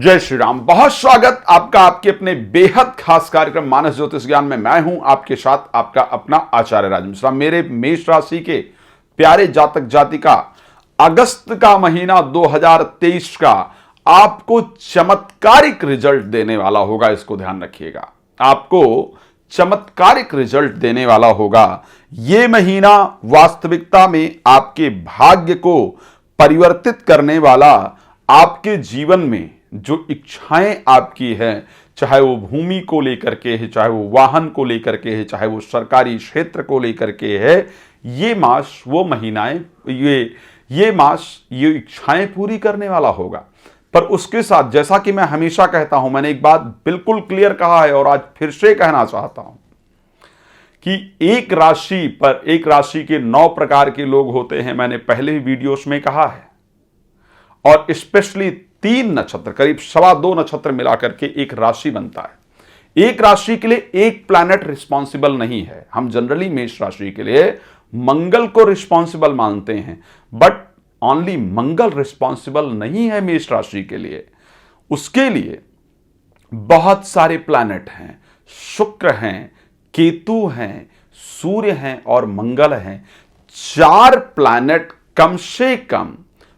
जय श्री राम। बहुत स्वागत आपका आपके अपने बेहद खास कार्यक्रम मानस ज्योतिष ज्ञान में। मैं हूं आपके साथ आपका अपना आचार्य राज मिश्रा। मेरे मेष राशि के प्यारे जातक जातिका, अगस्त का महीना 2023 का आपको चमत्कारिक रिजल्ट देने वाला होगा। इसको ध्यान रखिएगा, आपको चमत्कारिक रिजल्ट देने वाला होगा। यह महीना वास्तविकता में आपके भाग्य को परिवर्तित करने वाला, आपके जीवन में जो इच्छाएं आपकी हैं, चाहे वो भूमि को लेकर के है, चाहे वो वाहन को लेकर के है, चाहे वो सरकारी क्षेत्र को लेकर के है, ये मास वो महीनाएं, ये मास ये इच्छाएं पूरी करने वाला होगा। पर उसके साथ, जैसा कि मैं हमेशा कहता हूं, मैंने एक बात बिल्कुल क्लियर कहा है और आज फिर से कहना चाहता हूं कि एक राशि के 9 प्रकार के लोग होते हैं। मैंने पहले ही वीडियोस में कहा है। और स्पेशली 3 नक्षत्र, करीब 2.25 नक्षत्र मिलाकर के एक राशि बनता है। एक राशि के लिए एक प्लैनेट रिस्पॉन्सिबल नहीं है। हम जनरली मेष राशि के लिए मंगल को रिस्पॉन्सिबल मानते हैं, बट ओनली मंगल रिस्पॉन्सिबल नहीं है मेष राशि के लिए। उसके लिए बहुत सारे प्लैनेट हैं। शुक्र हैं, केतु हैं, सूर्य हैं और मंगल हैं। 4 प्लैनेट कम से कम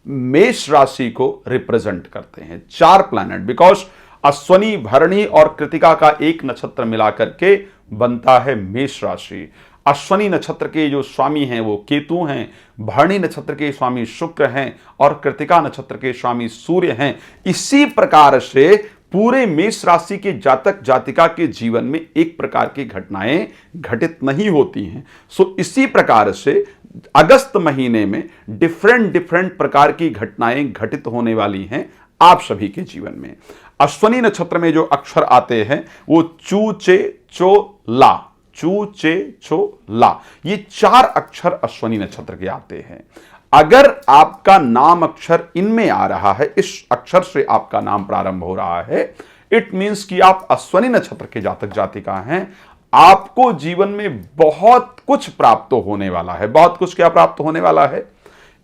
मेष राशि को रिप्रेजेंट करते हैं। 4 प्लैनेट, बिकॉज अश्वनी, भरणी और कृतिका का एक नक्षत्र मिलाकर के बनता है मेष राशि। अश्वनी नक्षत्र के जो स्वामी हैं वो केतु हैं, भरणी नक्षत्र के स्वामी शुक्र हैं और कृतिका नक्षत्र के स्वामी सूर्य हैं। इसी प्रकार से पूरे मेष राशि के जातक जातिका के जीवन में एक प्रकार की घटनाएं घटित नहीं होती हैं। सो इसी प्रकार से अगस्त महीने में डिफरेंट प्रकार की घटनाएं घटित होने वाली हैं आप सभी के जीवन में। अश्वनी नक्षत्र में जो अक्षर आते हैं वो चू, चे, चो, ला, चू, चे, चो, ला, ये 4 अक्षर अश्वनी नक्षत्र के आते हैं। अगर आपका नाम अक्षर इनमें आ रहा है, इस अक्षर से आपका नाम प्रारंभ हो रहा है, इट मीन्स कि आप अश्वनी नक्षत्र के जातक जातिका हैं। आपको जीवन में बहुत कुछ प्राप्त होने वाला है। बहुत कुछ क्या प्राप्त होने वाला है?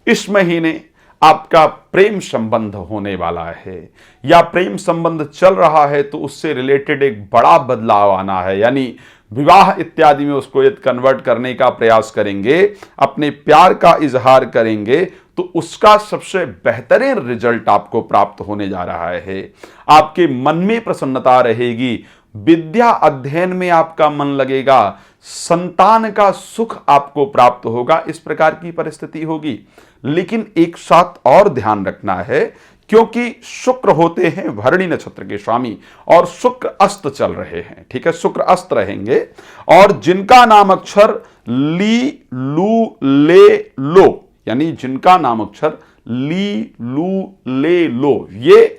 इस महीने आपका प्रेम संबंध होने वाला है, या प्रेम संबंध चल रहा है तो उससे रिलेटेड एक बड़ा बदलाव आना है। यानी विवाह इत्यादि में उसको यदि कन्वर्ट करने का प्रयास करेंगे, अपने प्यार का इजहार करेंगे, तो उसका सबसे बेहतरीन रिजल्ट आपको प्राप्त होने जा रहा है। आपके मन में प्रसन्नता रहेगी, विद्या अध्ययन में आपका मन लगेगा, संतान का सुख आपको प्राप्त होगा। इस प्रकार की परिस्थिति होगी। लेकिन एक साथ और ध्यान रखना है, क्योंकि शुक्र होते हैं भरणी नक्षत्र के स्वामी और शुक्र अस्त चल रहे हैं। ठीक है, शुक्र अस्त रहेंगे और जिनका नाम अक्षर ली, लू, ले, लो, यानी जिनका नाम अक्षर ली, लू, ले, लो, ये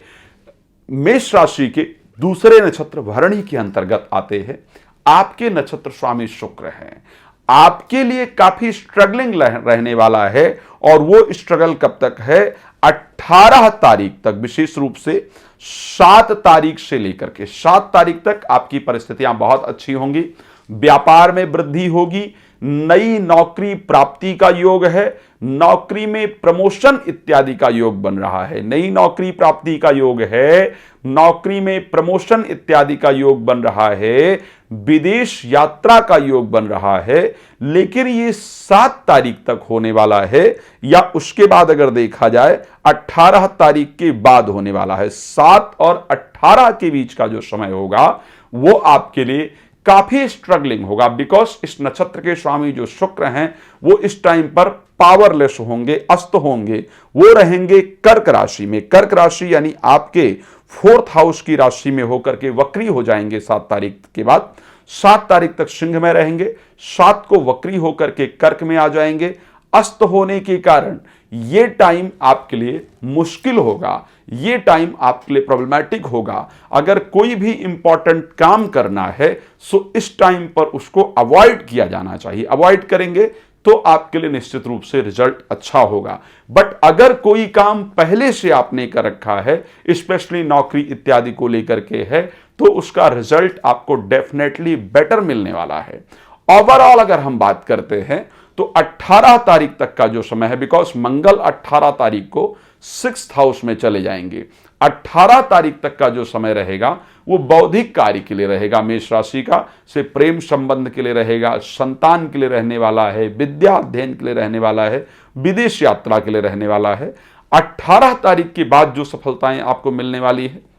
मेष राशि के दूसरे नक्षत्र भरणी के अंतर्गत आते हैं। आपके नक्षत्र स्वामी शुक्र हैं। आपके लिए काफी स्ट्रगलिंग रहने वाला है। और वो स्ट्रगल कब तक है? 18 तारीख तक, विशेष रूप से 7 तारीख से लेकर के 7 तारीख तक आपकी परिस्थितियां बहुत अच्छी होंगी। व्यापार में वृद्धि होगी, नई नौकरी प्राप्ति का योग है, नौकरी में प्रमोशन इत्यादि का योग बन रहा है। नई नौकरी प्राप्ति का योग है, नौकरी में प्रमोशन इत्यादि का योग बन रहा है, विदेश यात्रा का योग बन रहा है। लेकिन ये 7 तारीख तक होने वाला है, या उसके बाद अगर देखा जाए 18 तारीख के बाद होने वाला है। 7 और 18 के बीच का जो समय होगा वो आपके लिए काफी स्ट्रगलिंग होगा, बिकॉज इस नक्षत्र के स्वामी जो शुक्र हैं वो इस टाइम पर पावरलेस होंगे, अस्त होंगे। वो रहेंगे कर्क राशि में। कर्क राशि यानी आपके 4th हाउस की राशि में होकर के वक्री हो जाएंगे 7 तारीख के बाद। 7 तारीख तक सिंह में रहेंगे, 7 को वक्री होकर के कर्क में आ जाएंगे। अस्त होने के कारण ये टाइम आपके लिए मुश्किल होगा, ये टाइम आपके लिए प्रॉब्लमैटिक होगा। अगर कोई भी इंपॉर्टेंट काम करना है सो इस टाइम पर उसको अवॉइड किया जाना चाहिए। अवॉइड करेंगे तो आपके लिए निश्चित रूप से रिजल्ट अच्छा होगा। बट अगर कोई काम पहले से आपने कर रखा है, स्पेशली नौकरी इत्यादि को लेकर के है, तो उसका रिजल्ट आपको डेफिनेटली बेटर मिलने वाला है। ओवरऑल अगर हम बात करते हैं तो 18 तारीख तक का जो समय है, बिकॉज मंगल 18 तारीख को 6th हाउस में चले जाएंगे। 18 तारीख तक का जो समय रहेगा वो बौद्धिक कार्य के लिए रहेगा। मेष राशि का से प्रेम संबंध के लिए रहेगा, संतान के लिए रहने वाला है, विद्या अध्ययन के लिए रहने वाला है, विदेश यात्रा के लिए रहने वाला है। 18 तारीख के बाद जो सफलताएं आपको मिलने वाली है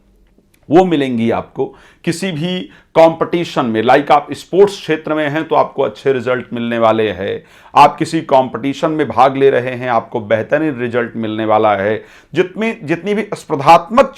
वो मिलेंगी आपको किसी भी कंपटीशन में। लाइक आप स्पोर्ट्स क्षेत्र में हैं तो आपको अच्छे रिजल्ट मिलने वाले हैं। आप किसी कंपटीशन में भाग ले रहे हैं, आपको बेहतरीन रिजल्ट मिलने वाला है। जितनी भी स्पर्धात्मक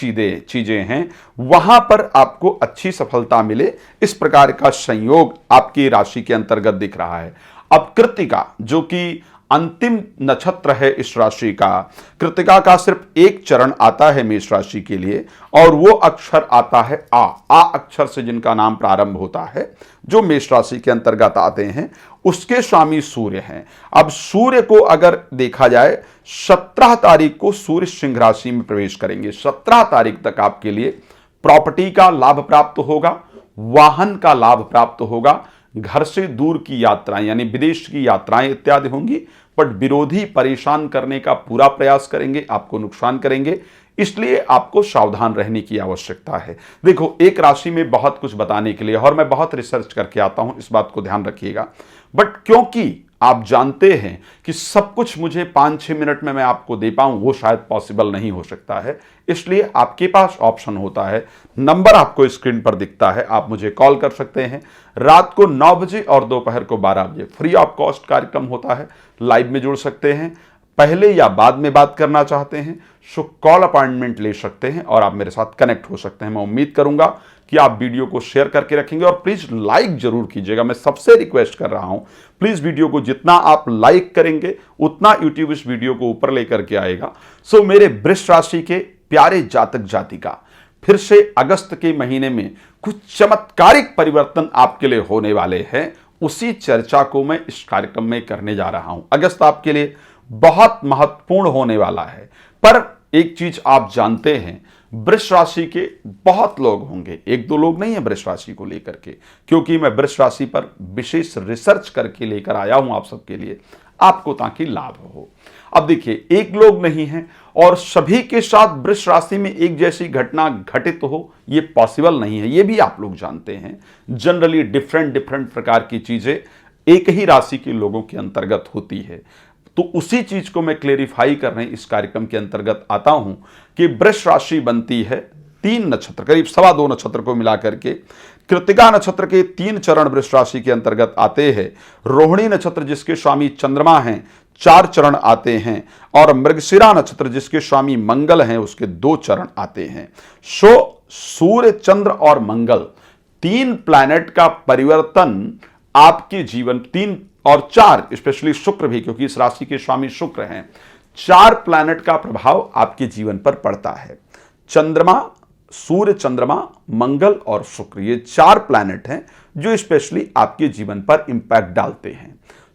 चीजें हैं वहां पर आपको अच्छी सफलता मिले, इस प्रकार का संयोग आपकी राशि के अंतर्गत दिख रहा है। अब कृत्तिका जो कि अंतिम नक्षत्र है इस राशि का, कृत्तिका का सिर्फ एक चरण आता है मेष राशि के लिए और वो अक्षर आता है आ अक्षर से जिनका नाम प्रारंभ होता है, जो मेष राशि के अंतर्गत आते हैं, उसके स्वामी सूर्य हैं। अब सूर्य को अगर देखा जाए 17 तारीख को सूर्य सिंह राशि में प्रवेश करेंगे। 17 तारीख तक आपके लिए प्रॉपर्टी का लाभ प्राप्त होगा, वाहन का लाभ प्राप्त होगा, घर से दूर की यात्राएं यानी विदेश की यात्राएं इत्यादि होंगी। बट विरोधी परेशान करने का पूरा प्रयास करेंगे, आपको नुकसान करेंगे, इसलिए आपको सावधान रहने की आवश्यकता है। देखो, एक राशि में बहुत कुछ बताने के लिए और मैं बहुत रिसर्च करके आता हूं, इस बात को ध्यान रखिएगा। बट क्योंकि आप जानते हैं कि सब कुछ मुझे 5-6 मिनट में मैं आपको दे पाऊं, वो शायद पॉसिबल नहीं हो सकता है, इसलिए आपके पास ऑप्शन होता है। नंबर आपको स्क्रीन पर दिखता है, आप मुझे कॉल कर सकते हैं। रात को 9 बजे और दोपहर को 12 बजे फ्री ऑफ कॉस्ट कार्यक्रम होता है, लाइव में जुड़ सकते हैं। पहले या बाद में बात करना चाहते हैं सो कॉल अपॉइंटमेंट ले सकते हैं और आप मेरे साथ कनेक्ट हो सकते हैं। मैं उम्मीद करूंगा कि आप वीडियो को शेयर करके रखेंगे और प्लीज लाइक जरूर कीजिएगा। मैं सबसे रिक्वेस्ट कर रहा हूं, प्लीज वीडियो को जितना आप लाइक करेंगे उतना यूट्यूब इस वीडियो को ऊपर लेकर के आएगा। सो मेरे वृष राशि के प्यारे जातक जातिका, फिर से अगस्त के महीने में कुछ चमत्कारिक परिवर्तन आपके लिए होने वाले हैं, उसी चर्चा को मैं इस कार्यक्रम में करने जा रहा हूं। अगस्त आपके लिए बहुत महत्वपूर्ण होने वाला है, पर एक चीज आप जानते हैं, वृष राशि के बहुत लोग होंगे, एक दो लोग नहीं है वृष राशि को लेकर के, क्योंकि मैं वृष राशि पर विशेष रिसर्च करके लेकर आया हूं आप सबके लिए, आपको ताकि लाभ हो। अब देखिए, एक लोग नहीं है और सभी के साथ वृष राशि में एक जैसी घटना घटित हो, ये पॉसिबल नहीं है, ये भी आप लोग जानते हैं। जनरली डिफरेंट प्रकार की चीजें एक ही राशि के लोगों के अंतर्गत होती है। तो उसी चीज को मैं क्लेरिफाई करने इस कार्यक्रम के अंतर्गत आता हूं कि वृष राशि बनती है 3 नक्षत्र, करीब 2.25 नक्षत्र को मिलाकर के। कृत्तिका नक्षत्र के 3 चरण वृष राशि के अंतर्गत आते हैं। रोहिणी नक्षत्र जिसके स्वामी चंद्रमा हैं, 4 चरण आते हैं और मृगशिरा नक्षत्र जिसके स्वामी मंगल हैं, उसके 2 चरण आते हैं। सूर्य, चंद्र और मंगल 3 प्लैनेट का परिवर्तन आपके जीवन, 3 और 4 स्पेशली शुक्र भी, क्योंकि इस राशि के स्वामी शुक्र हैं, 4 प्लैनेट का प्रभाव आपके जीवन पर पड़ता है। चंद्रमा, सूर्य, चंद्रमा, मंगल और शुक्र, ये 4 प्लैनेट हैं जो स्पेशली आपके जीवन पर इंपैक्ट डालते हैं।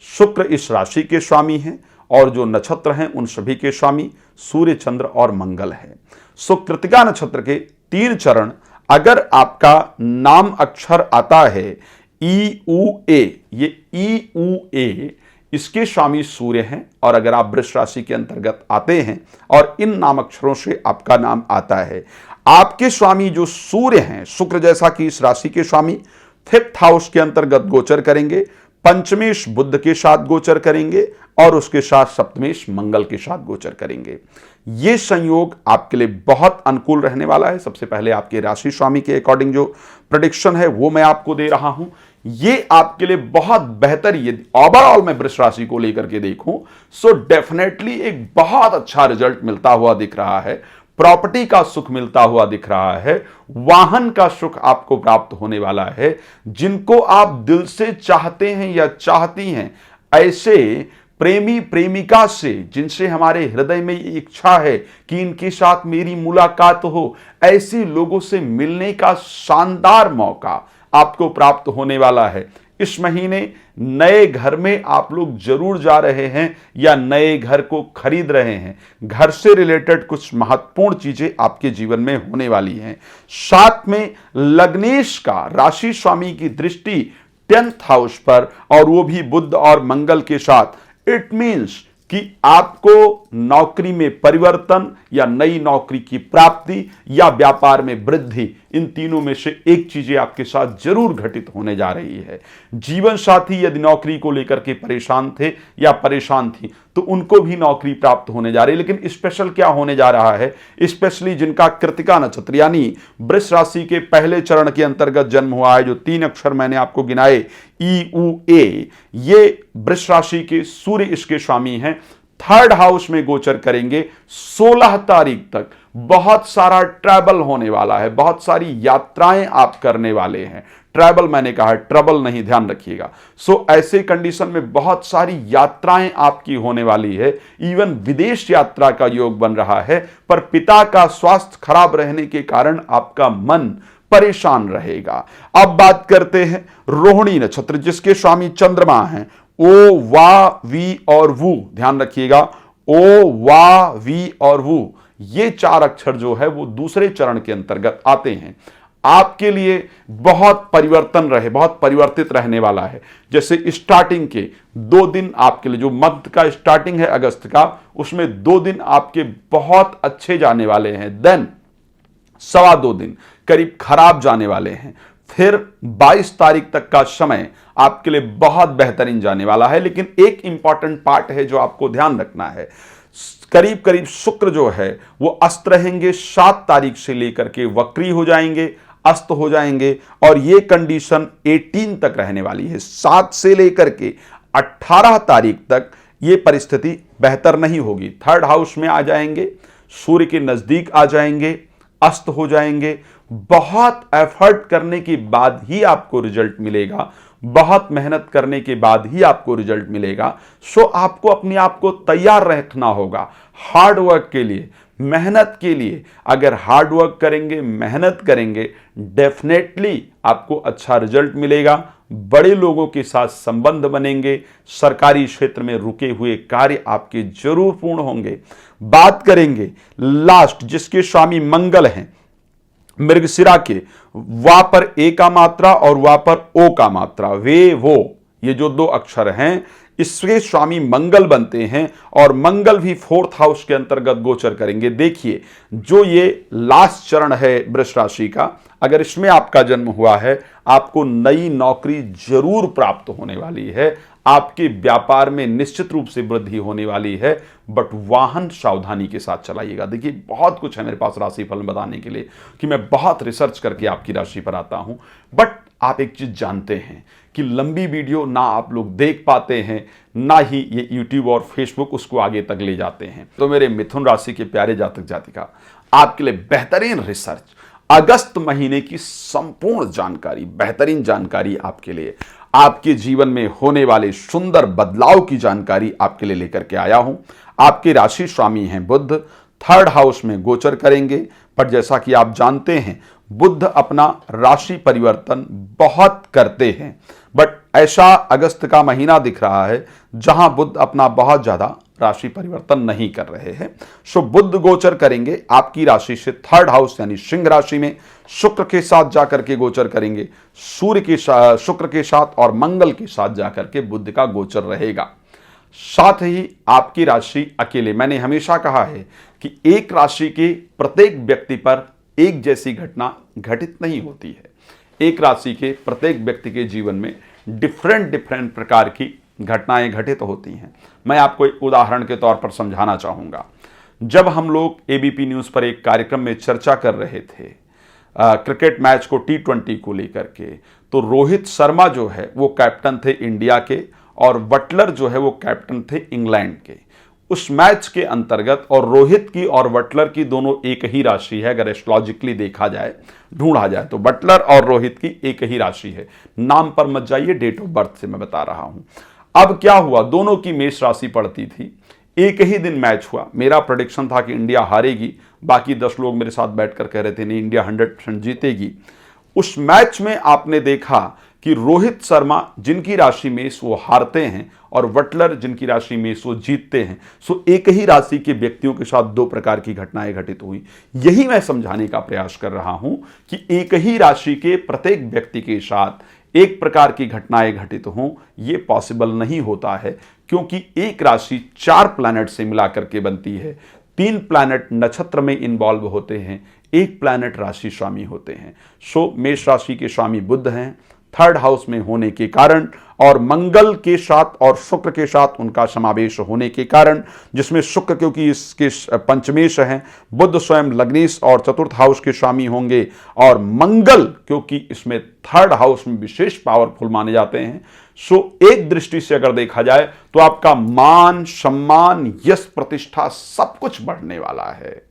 शुक्र इस राशि के स्वामी हैं और जो नक्षत्र हैं उन सभी के स्वामी सूर्य, चंद्र और मंगल है। सो कृत्तिका नक्षत्र के 3 चरण, अगर आपका नाम अक्षर आता है ई उ ए, ये ई उ ए, इसके स्वामी सूर्य हैं और अगर आप वृष राशि के अंतर्गत आते हैं और इन नाम अक्षरों से आपका नाम आता है, आपके स्वामी जो सूर्य हैं, शुक्र जैसा कि इस राशि के स्वामी 5th हाउस के अंतर्गत गोचर करेंगे, पंचमेश बुध के साथ गोचर करेंगे और उसके साथ सप्तमेश मंगल के साथ गोचर करेंगे। ये संयोग आपके लिए बहुत अनुकूल रहने वाला है। सबसे पहले आपके राशि स्वामी के अकॉर्डिंग जो प्रेडिक्शन है वो मैं आपको दे रहा हूं, ये आपके लिए बहुत बेहतर, यदि ओवरऑल मैं वृष राशि को लेकर के देखूं सो डेफिनेटली एक बहुत अच्छा रिजल्ट मिलता हुआ दिख रहा है। प्रॉपर्टी का सुख मिलता हुआ दिख रहा है, वाहन का सुख आपको प्राप्त होने वाला है। जिनको आप दिल से चाहते हैं या चाहती हैं, ऐसे प्रेमी प्रेमिका से जिनसे हमारे हृदय में ये इच्छा है कि इनके साथ मेरी मुलाकात हो, ऐसे लोगों से मिलने का शानदार मौका आपको प्राप्त होने वाला है। इस महीने नए घर में आप लोग जरूर जा रहे हैं या नए घर को खरीद रहे हैं। घर से रिलेटेड कुछ महत्वपूर्ण चीजें आपके जीवन में होने वाली हैं। साथ में लग्नेश का राशि स्वामी की दृष्टि 10th हाउस पर और वो भी बुध और मंगल के साथ, इट मीन्स कि आपको नौकरी में परिवर्तन या नई नौकरी की प्राप्ति या व्यापार में वृद्धि, इन तीनों में से एक चीजें आपके साथ जरूर घटित होने जा रही है। जीवन साथी यदि नौकरी को लेकर के परेशान थे या परेशान थी तो उनको भी नौकरी प्राप्त होने जा रही है। लेकिन स्पेशल क्या होने जा रहा है, स्पेशली जिनका कृतिका नक्षत्र यानी वृष राशि के पहले चरण के अंतर्गत जन्म हुआ है, जो 3 अक्षर मैंने आपको गिनाए ई उ ए, ये वृष राशि के सूर्य इसके स्वामी हैं। 3rd हाउस में गोचर करेंगे 16 तारीख तक। बहुत सारा ट्रैवल होने वाला है, बहुत सारी यात्राएं आप करने वाले हैं। ट्रैवल मैंने कहा, ट्रबल नहीं, ध्यान रखिएगा। सो ऐसे कंडीशन में बहुत सारी यात्राएं आपकी होने वाली है। इवन विदेश यात्रा का योग बन रहा है, पर पिता का स्वास्थ्य खराब रहने के कारण आपका मन परेशान रहेगा। अब बात करते हैं रोहिणी नक्षत्र, जिसके स्वामी चंद्रमा हैं। ओ वा वी और वू, ध्यान रखिएगा, ओ वा वी और वू, ये 4 अक्षर जो है वो दूसरे चरण के अंतर्गत आते हैं। आपके लिए बहुत परिवर्तन रहे, बहुत परिवर्तित रहने वाला है। जैसे स्टार्टिंग के 2 दिन आपके लिए, जो मध्य का स्टार्टिंग है अगस्त का, उसमें 2 दिन आपके बहुत अच्छे जाने वाले हैं। देन 2.25 दिन करीब खराब जाने वाले हैं। फिर 22 तारीख तक का समय आपके लिए बहुत बेहतरीन जाने वाला है। लेकिन एक इंपॉर्टेंट पार्ट है जो आपको ध्यान रखना है, करीब करीब शुक्र जो है वो अस्त रहेंगे। 7 तारीख से लेकर के वक्री हो जाएंगे, अस्त हो जाएंगे, और ये कंडीशन 18 तक रहने वाली है। 7 से लेकर के 18 तारीख तक ये परिस्थिति बेहतर नहीं होगी। 3rd हाउस में आ जाएंगे, सूर्य के नजदीक आ जाएंगे, अस्त हो जाएंगे। बहुत एफर्ट करने के बाद ही आपको रिजल्ट मिलेगा, बहुत मेहनत करने के बाद ही आपको रिजल्ट मिलेगा। सो आपको अपने आप को तैयार रखना होगा हार्ड वर्क के लिए, मेहनत के लिए। अगर हार्ड वर्क करेंगे, मेहनत करेंगे, डेफिनेटली आपको अच्छा रिजल्ट मिलेगा। बड़े लोगों के साथ संबंध बनेंगे, सरकारी क्षेत्र में रुके हुए कार्य आपके जरूर पूर्ण होंगे। बात करेंगे लास्ट, जिसके स्वामी मंगल हैं, मृगशिरा के, वा पर ए का मात्रा और वा पर ओ का मात्रा, वे वो, ये जो 2 अक्षर हैं इसके स्वामी मंगल बनते हैं। और मंगल भी 4th हाउस के अंतर्गत गोचर करेंगे। देखिए, जो ये लास्ट चरण है वृष राशि का, अगर इसमें आपका जन्म हुआ है, आपको नई नौकरी जरूर प्राप्त होने वाली है। आपके व्यापार में निश्चित रूप से वृद्धि होने वाली है, बट वाहन सावधानी के साथ चलाइएगा। देखिए, बहुत कुछ है मेरे पास राशिफल बताने के लिए, कि मैं बहुत रिसर्च करके आपकी राशि पर आता हूं। बट आप एक चीज जानते हैं कि लंबी वीडियो ना आप लोग देख पाते हैं, ना ही ये YouTube और Facebook उसको आगे तक ले जाते हैं। तो मेरे मिथुन राशि के प्यारे जातक जातिका, आपके लिए बेहतरीन रिसर्च, अगस्त महीने की संपूर्ण जानकारी, बेहतरीन जानकारी आपके लिए, आपके जीवन में होने वाले सुंदर बदलाव की जानकारी आपके लिए लेकर के आया हूं। आपके राशि स्वामी हैं बुध, 3rd हाउस में गोचर करेंगे। पर जैसा कि आप जानते हैं, बुध अपना राशि परिवर्तन बहुत करते हैं, बट ऐसा अगस्त का महीना दिख रहा है जहां बुध अपना बहुत ज्यादा राशि परिवर्तन नहीं कर रहे हैं। सो बुध गोचर करेंगे आपकी राशि से 3rd हाउस यानी सिंह राशि में, शुक्र के साथ जाकर के गोचर करेंगे, शुक्र के साथ और मंगल के साथ जाकर के बुध का गोचर रहेगा। साथ ही आपकी राशि अकेले, मैंने हमेशा कहा है कि एक राशि के प्रत्येक व्यक्ति पर एक जैसी घटना घटित नहीं होती है। एक राशि के प्रत्येक व्यक्ति के जीवन में डिफरेंट प्रकार की घटनाएं घटित होती हैं। मैं आपको एक उदाहरण के तौर पर समझाना चाहूंगा। जब हम लोग एबीपी न्यूज पर एक कार्यक्रम में चर्चा कर रहे थे क्रिकेट मैच को, T20 को लेकर के, तो रोहित शर्मा जो है वो कैप्टन थे इंडिया के, और बटलर जो है वो कैप्टन थे इंग्लैंड के। उस मैच के अंतर्गत, और रोहित की और बटलर की दोनों एक ही राशि है, अगर एस्ट्रोलॉजिकली देखा जाए, ढूंढा जाए, तो बटलर और रोहित की एक ही राशि है। नाम पर मत जाइए, डेट ऑफ बर्थ से मैं बता रहा हूं। अब क्या हुआ, दोनों की मेष राशि पड़ती थी, एक ही दिन मैच हुआ। मेरा प्रेडिक्शन था कि इंडिया हारेगी, बाकी 10 लोग मेरे साथ बैठकर कह रहे थे नहीं, इंडिया 100% जीतेगी। उस मैच में आपने देखा कि रोहित शर्मा जिनकी राशि मेष वो हारते हैं, और बटलर जिनकी राशि मेष वो जीतते हैं। सो एक ही राशि के व्यक्तियों के साथ 2 प्रकार की घटनाएं घटित हुई। यही मैं समझाने का प्रयास कर रहा हूं कि एक ही राशि के प्रत्येक व्यक्ति के साथ एक प्रकार की घटनाएं घटित हों, ये पॉसिबल नहीं होता है, क्योंकि एक राशि 4 प्लैनेट से मिलाकर के बनती है। 3 प्लैनेट नक्षत्र में इन्वॉल्व होते हैं, 1 प्लैनेट राशि स्वामी होते हैं। सो मेष राशि के स्वामी बुध हैं, 3rd हाउस में होने के कारण और मंगल के साथ और शुक्र के साथ उनका समावेश होने के कारण, जिसमें शुक्र क्योंकि इसके पंचमेश हैं, बुध स्वयं लग्नेश और 4th हाउस के स्वामी होंगे, और मंगल क्योंकि इसमें 3rd हाउस में विशेष पावरफुल माने जाते हैं। सो एक दृष्टि से अगर देखा जाए तो आपका मान, सम्मान, यश, प्रतिष्ठा सब कुछ बढ़ने वाला है।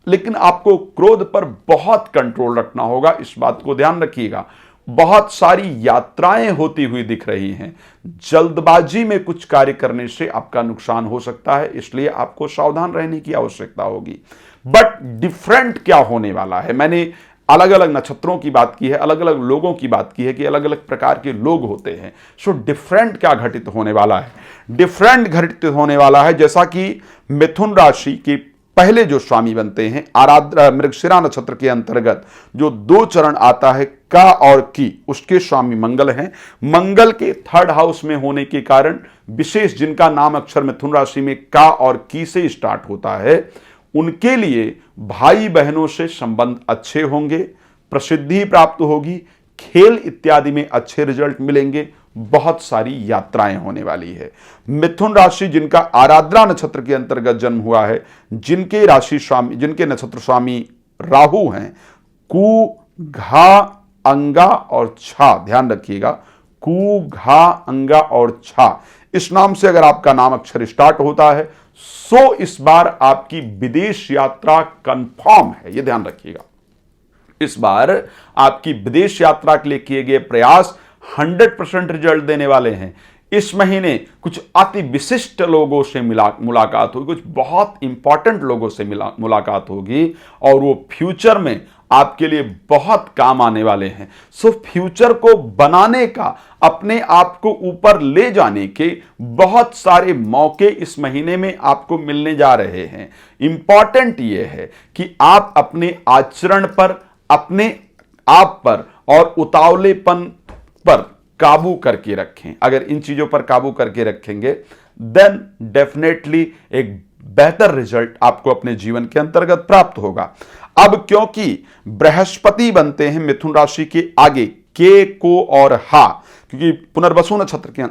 लेकिन आपको क्रोध पर बहुत कंट्रोल रखना होगा, इस बात को ध्यान रखिएगा। बहुत सारी यात्राएं होती हुई दिख रही हैं, जल्दबाजी में कुछ कार्य करने से आपका नुकसान हो सकता है, इसलिए आपको सावधान रहने की आवश्यकता होगी। बट डिफरेंट क्या होने वाला है, मैंने अलग अलग नक्षत्रों की बात की है, अलग अलग लोगों की बात की है कि अलग अलग प्रकार के लोग होते हैं। सो डिफरेंट क्या घटित होने वाला है? डिफरेंट घटित होने वाला है, जैसा कि मिथुन राशि के पहले जो स्वामी बनते हैं आराद्रा मृगशिरा नक्षत्र के अंतर्गत जो 2 चरण आता है का और की, उसके स्वामी मंगल हैं। मंगल के 3rd हाउस में होने के कारण विशेष जिनका नाम अक्षर मिथुन राशि में का और की से स्टार्ट होता है, उनके लिए भाई बहनों से संबंध अच्छे होंगे, प्रसिद्धि प्राप्त होगी, खेल इत्यादि में अच्छे रिजल्ट मिलेंगे, बहुत सारी यात्राएं होने वाली है। मिथुन राशि जिनका आराद्रा नक्षत्र के अंतर्गत जन्म हुआ है, जिनके राशि स्वामी, जिनके नक्षत्र स्वामी राहु हैं, कु, घा, अंगा और छा, ध्यान रखिएगा, कु, घा, अंगा और छा, इस नाम से अगर आपका नाम अक्षर स्टार्ट होता है, सो इस बार आपकी विदेश यात्रा कंफर्म है, यह ध्यान रखिएगा। इस बार आपकी विदेश यात्रा के लिए किए गए प्रयास 100% रिजल्ट देने वाले हैं। इस महीने कुछ अति विशिष्ट लोगों से मुलाकात होगी, कुछ बहुत इंपॉर्टेंट लोगों से मुलाकात होगी, और वो फ्यूचर में आपके लिए बहुत काम आने वाले हैं। सो फ्यूचर को बनाने का, अपने आप को ऊपर ले जाने के बहुत सारे मौके इस महीने में आपको मिलने जा रहे हैं। इंपॉर्टेंट ये है कि आप अपने आचरण पर, अपने आप पर और उतावलेपन पर काबू करके रखें। अगर इन चीजों पर काबू करके रखेंगे, देन डेफिनेटली एक बेहतर रिजल्ट आपको अपने जीवन के अंतर्गत प्राप्त होगा। अब क्योंकि बृहस्पति बनते हैं मिथुन राशि के आगे के, को और हा, क्योंकि पुनर्वसु नक्षत्र के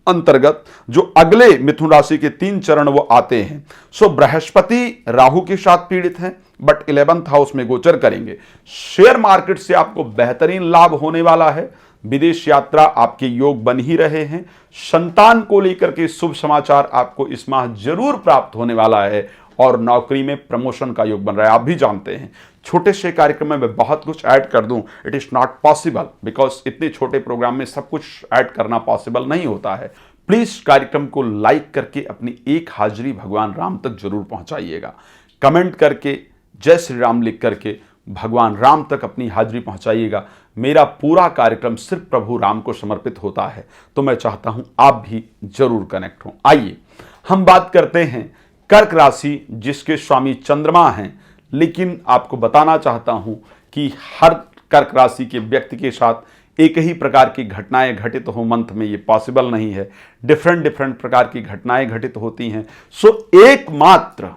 अंतर्गत जो अगले मिथुन राशि के 3 चरण वो आते हैं। सो बृहस्पति राहु के साथ पीड़ित हैं, बट 11th हाउस में गोचर करेंगे। शेयर मार्केट से आपको बेहतरीन लाभ होने वाला है, विदेश यात्रा आपके योग बन ही रहे हैं, संतान को लेकर के शुभ समाचार आपको इस माह जरूर प्राप्त होने वाला है, और नौकरी में प्रमोशन का योग बन रहा है। आप भी जानते हैं छोटे से कार्यक्रम में मैं बहुत कुछ ऐड कर दूं, it is not possible, because इतने छोटे प्रोग्राम में सब कुछ ऐड करना पॉसिबल नहीं होता है। प्लीज कार्यक्रम को लाइक करके अपनी एक हाजिरी भगवान राम तक जरूर पहुंचाइएगा। कमेंट करके जय श्री राम लिख करके भगवान राम तक अपनी हाजिरी पहुंचाइएगा। मेरा पूरा कार्यक्रम सिर्फ प्रभु राम को समर्पित होता है, तो मैं चाहता हूं आप भी जरूर कनेक्ट हों। आइए हम बात करते हैं कर्क राशि, जिसके स्वामी चंद्रमा हैं। लेकिन आपको बताना चाहता हूं कि हर कर्क राशि के व्यक्ति के साथ एक ही प्रकार की घटनाएं घटित हो मंथ में, ये पॉसिबल नहीं है। डिफरेंट प्रकार की घटनाएं घटित होती हैं। सो एकमात्र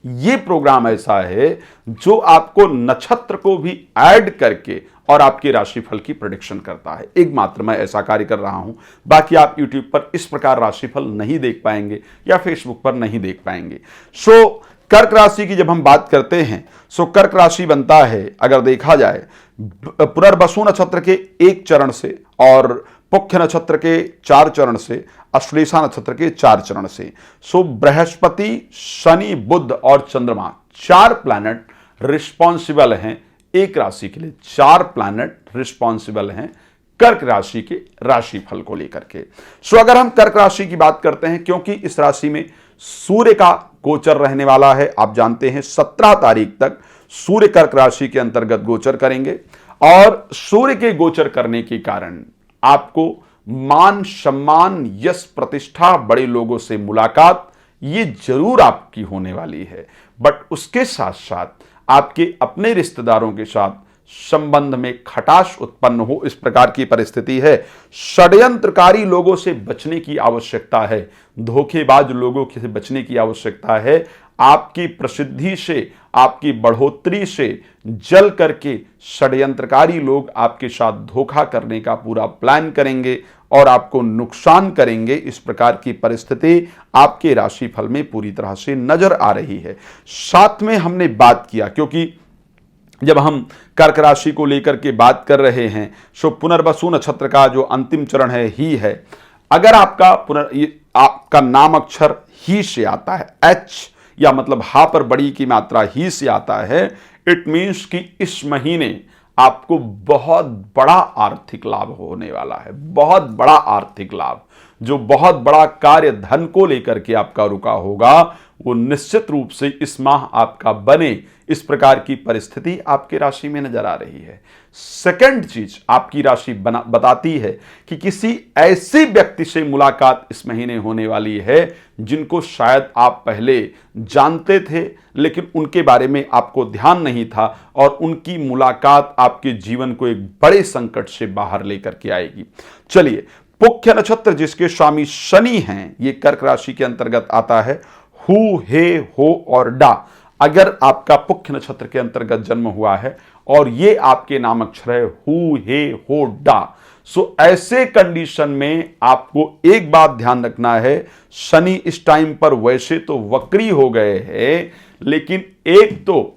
ये प्रोग्राम ऐसा है जो आपको नक्षत्र को भी ऐड करके और आपके राशिफल की प्रेडिक्शन करता है। एकमात्र मैं ऐसा कार्य कर रहा हूं। बाकी आप YouTube पर इस प्रकार राशिफल नहीं देख पाएंगे या Facebook पर नहीं देख पाएंगे। सो कर्क राशि की जब हम बात करते हैं, सो कर्क राशि बनता है, अगर देखा जाए, पुनर्वसु नक्षत्र के 1 चरण से और पुख्य नक्षत्र के 4 चरण से, अश्लेषा नक्षत्र के 4 चरण से। सो बृहस्पति, शनि, बुध और चंद्रमा 4 प्लैनेट रिस्पॉन्सिबल हैं एक राशि के लिए। 4 प्लैनेट रिस्पॉन्सिबल हैं कर्क राशि के राशिफल को लेकर के। सो अगर हम कर्क राशि की बात करते हैं, क्योंकि इस राशि में सूर्य का गोचर रहने वाला है, आप जानते हैं 17 तारीख तक सूर्य कर्क राशि के अंतर्गत गोचर करेंगे, और सूर्य के गोचर करने के कारण आपको मान, सम्मान, यश, प्रतिष्ठा, बड़े लोगों से मुलाकात ये जरूर आपकी होने वाली है। बट उसके साथ साथ आपके अपने रिश्तेदारों के साथ संबंध में खटास उत्पन्न हो, इस प्रकार की परिस्थिति है। षड्यंत्रकारी लोगों से बचने की आवश्यकता है, धोखेबाज लोगों से बचने की आवश्यकता है। आपकी प्रसिद्धि से, आपकी बढ़ोतरी से जल करके षड्यंत्रकारी लोग आपके साथ धोखा करने का पूरा प्लान करेंगे और आपको नुकसान करेंगे। इस प्रकार की परिस्थिति आपके राशिफल में पूरी तरह से नजर आ रही है। साथ में हमने बात किया, क्योंकि जब हम कर्क राशि को लेकर के बात कर रहे हैं, सो पुनर्वसु नक्षत्र का जो अंतिम चरण है ही है। अगर आपका नाम अक्षर ही से आता है, एच या मतलब हा पर बड़ी की मात्रा ही से आता है, इट मीन्स कि इस महीने आपको बहुत बड़ा आर्थिक लाभ होने वाला है। बहुत बड़ा आर्थिक लाभ, जो बहुत बड़ा कार्य धन को लेकर के आपका रुका होगा, वो निश्चित रूप से इस माह आपका बने, इस प्रकार की परिस्थिति आपकी राशि में नजर आ रही है। सेकंड चीज आपकी राशि बताती है कि किसी ऐसे व्यक्ति से मुलाकात इस महीने होने वाली है जिनको शायद आप पहले जानते थे, लेकिन उनके बारे में आपको ध्यान नहीं था, और उनकी मुलाकात आपके जीवन को एक बड़े संकट से बाहर लेकर के आएगी। चलिए, पुख्य नक्षत्र जिसके स्वामी शनि हैं, ये कर्क राशि के अंतर्गत आता है। हु, हे, हो और डा, अगर आपका पुख्य नक्षत्र के अंतर्गत जन्म हुआ है और ये आपके नाम अक्षर है हु, हे, हो, डा, सो ऐसे कंडीशन में आपको एक बात ध्यान रखना है, शनि इस टाइम पर वैसे तो वक्री हो गए हैं, लेकिन एक तो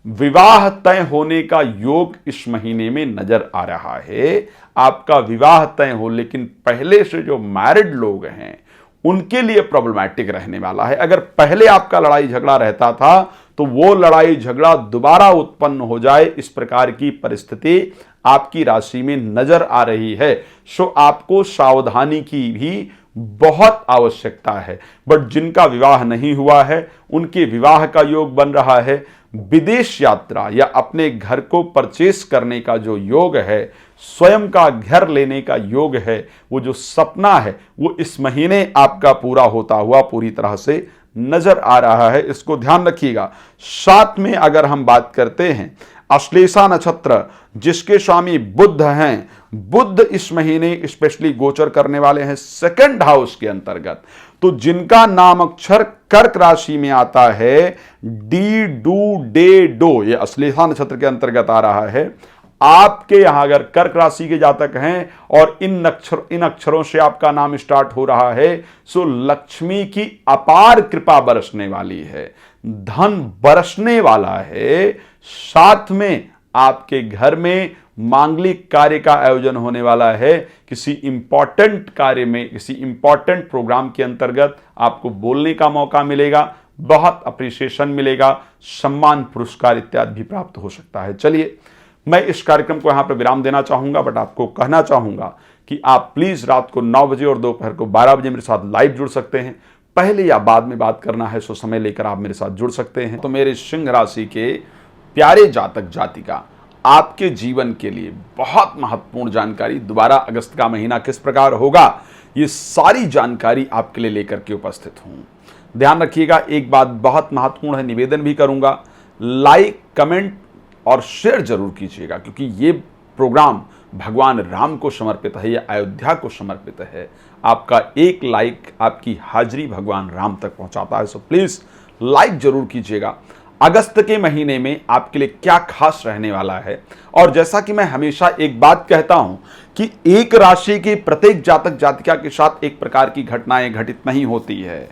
विवाह तय होने का योग इस महीने में नजर आ रहा है। आपका विवाह तय हो, लेकिन पहले से जो मैरिड लोग हैं उनके लिए प्रॉब्लमैटिक रहने वाला है। अगर पहले आपका लड़ाई झगड़ा रहता था तो वो लड़ाई झगड़ा दोबारा उत्पन्न हो जाए, इस प्रकार की परिस्थिति आपकी राशि में नजर आ रही है। सो आपको सावधानी की भी बहुत आवश्यकता है। बट जिनका विवाह नहीं हुआ है उनके विवाह का योग बन रहा है। विदेश यात्रा या अपने घर को परचेस करने का जो योग है, स्वयं का घर लेने का योग है, वो जो सपना है वो इस महीने आपका पूरा होता हुआ पूरी तरह से नजर आ रहा है। इसको ध्यान रखिएगा। साथ में अगर हम बात करते हैं अश्लेषा नक्षत्र जिसके स्वामी बुध हैं, बुध इस महीने स्पेशली गोचर करने वाले हैं सेकंड हाउस के अंतर्गत। तो जिनका नाम अक्षर कर्क राशि में आता है, डी, डू, डे, डो, ये अश्लेषा नक्षत्र के अंतर्गत आ रहा है। आपके यहां अगर कर्क राशि के जातक हैं और इन अक्षरों से आपका नाम स्टार्ट हो रहा है, सो लक्ष्मी की अपार कृपा बरसने वाली है, धन बरसने वाला है। साथ में आपके घर में मांगलिक कार्य का आयोजन होने वाला है। किसी इंपॉर्टेंट कार्य में, किसी इंपॉर्टेंट प्रोग्राम के अंतर्गत आपको बोलने का मौका मिलेगा, बहुत अप्रिसिएशन मिलेगा, सम्मान पुरस्कार इत्यादि भी प्राप्त हो सकता है। चलिए, मैं इस कार्यक्रम को यहां पर विराम देना चाहूंगा, बट आपको कहना चाहूंगा कि आप प्लीज रात को 9 बजे और दोपहर को 12 बजे मेरे साथ लाइव जुड़ सकते हैं। पहले या बाद में बात करना है सो समय लेकर आप मेरे साथ जुड़ सकते हैं। तो मेरे सिंह राशि के प्यारे जातक जातिका, आपके जीवन के लिए बहुत महत्वपूर्ण जानकारी, दोबारा अगस्त का महीना किस प्रकार होगा, ये सारी जानकारी आपके लिए लेकर के उपस्थित हूं। ध्यान रखिएगा, एक बात बहुत महत्वपूर्ण है, निवेदन भी करूंगा, लाइक, कमेंट और शेयर जरूर कीजिएगा, क्योंकि ये प्रोग्राम भगवान राम को समर्पित है या अयोध्या को समर्पित है। आपका एक लाइक आपकी हाजिरी भगवान राम तक पहुंचाता है। सो प्लीज लाइक जरूर कीजिएगा। अगस्त के महीने में आपके लिए क्या खास रहने वाला है, और जैसा कि मैं हमेशा एक बात कहता हूं कि एक राशि के प्रत्येक जातक जातिका के साथ एक प्रकार की घटनाएं घटित नहीं होती है,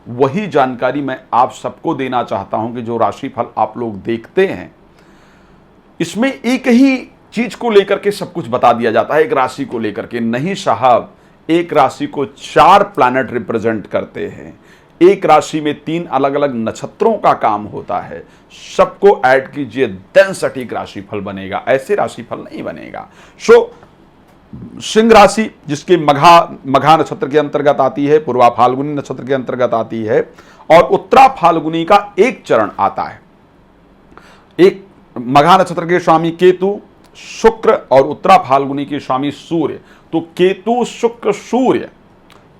वही जानकारी मैं आप सबको देना चाहता हूं कि जो राशिफल आप लोग देखते हैं इसमें एक ही चीज को लेकर के सब कुछ बता दिया जाता है, एक राशि को लेकर के नहीं साहब। एक राशि को 4 प्लैनेट रिप्रेजेंट करते हैं, एक राशि में 3 अलग अलग नक्षत्रों का काम होता है। सबको ऐड कीजिए, देन सटीक राशिफल बनेगा, ऐसे राशिफल नहीं बनेगा। सो सिंह राशि जिसके मघा नक्षत्र के अंतर्गत आती है, पूर्वा फाल्गुनी नक्षत्र के अंतर्गत आती है, और उत्तरा फाल्गुनी का एक चरण आता है। एक मघा नक्षत्र के स्वामी केतु, शुक्र, और उत्तरा फाल्गुनी के स्वामी सूर्य। तो केतु, शुक्र, सूर्य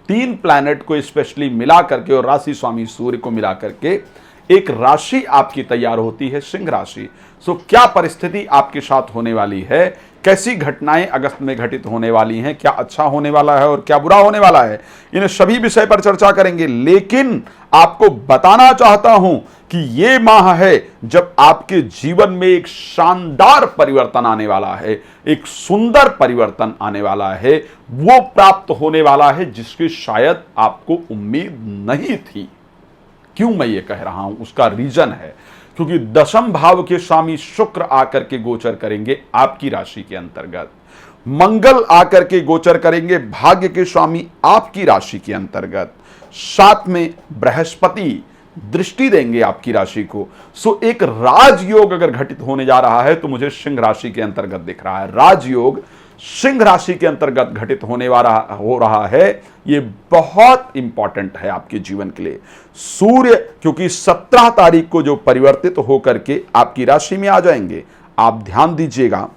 3 प्लैनेट को स्पेशली मिला करके और राशि स्वामी सूर्य को मिला करके एक राशि आपकी तैयार होती है, सिंह राशि। सो क्या परिस्थिति आपके साथ होने वाली है, कैसी घटनाएं अगस्त में घटित होने वाली हैं, क्या अच्छा होने वाला है और क्या बुरा होने वाला है, इन सभी विषय पर चर्चा करेंगे। लेकिन आपको बताना चाहता हूं कि यह माह है जब आपके जीवन में एक शानदार परिवर्तन आने वाला है, एक सुंदर परिवर्तन आने वाला है, वो प्राप्त होने वाला है जिसकी शायद आपको उम्मीद नहीं थी। क्यों मैं ये कह रहा हूं, उसका रीजन है क्योंकि दशम भाव के स्वामी शुक्र आकर के गोचर करेंगे आपकी राशि के अंतर्गत, मंगल आकर के गोचर करेंगे भाग्य के स्वामी आपकी राशि के अंतर्गत, साथ में बृहस्पति दृष्टि देंगे आपकी राशि को। सो एक राजयोग अगर घटित होने जा रहा है तो मुझे सिंह राशि के अंतर्गत दिख रहा है। राजयोग सिंह राशि के अंतर्गत घटित होने हो रहा है। ये बहुत इंपॉर्टेंट है आपके जीवन के लिए। सूर्य क्योंकि 17 तारीख को जो परिवर्तित होकर के आपकी राशि में आ जाएंगे, आप ध्यान दीजिएगा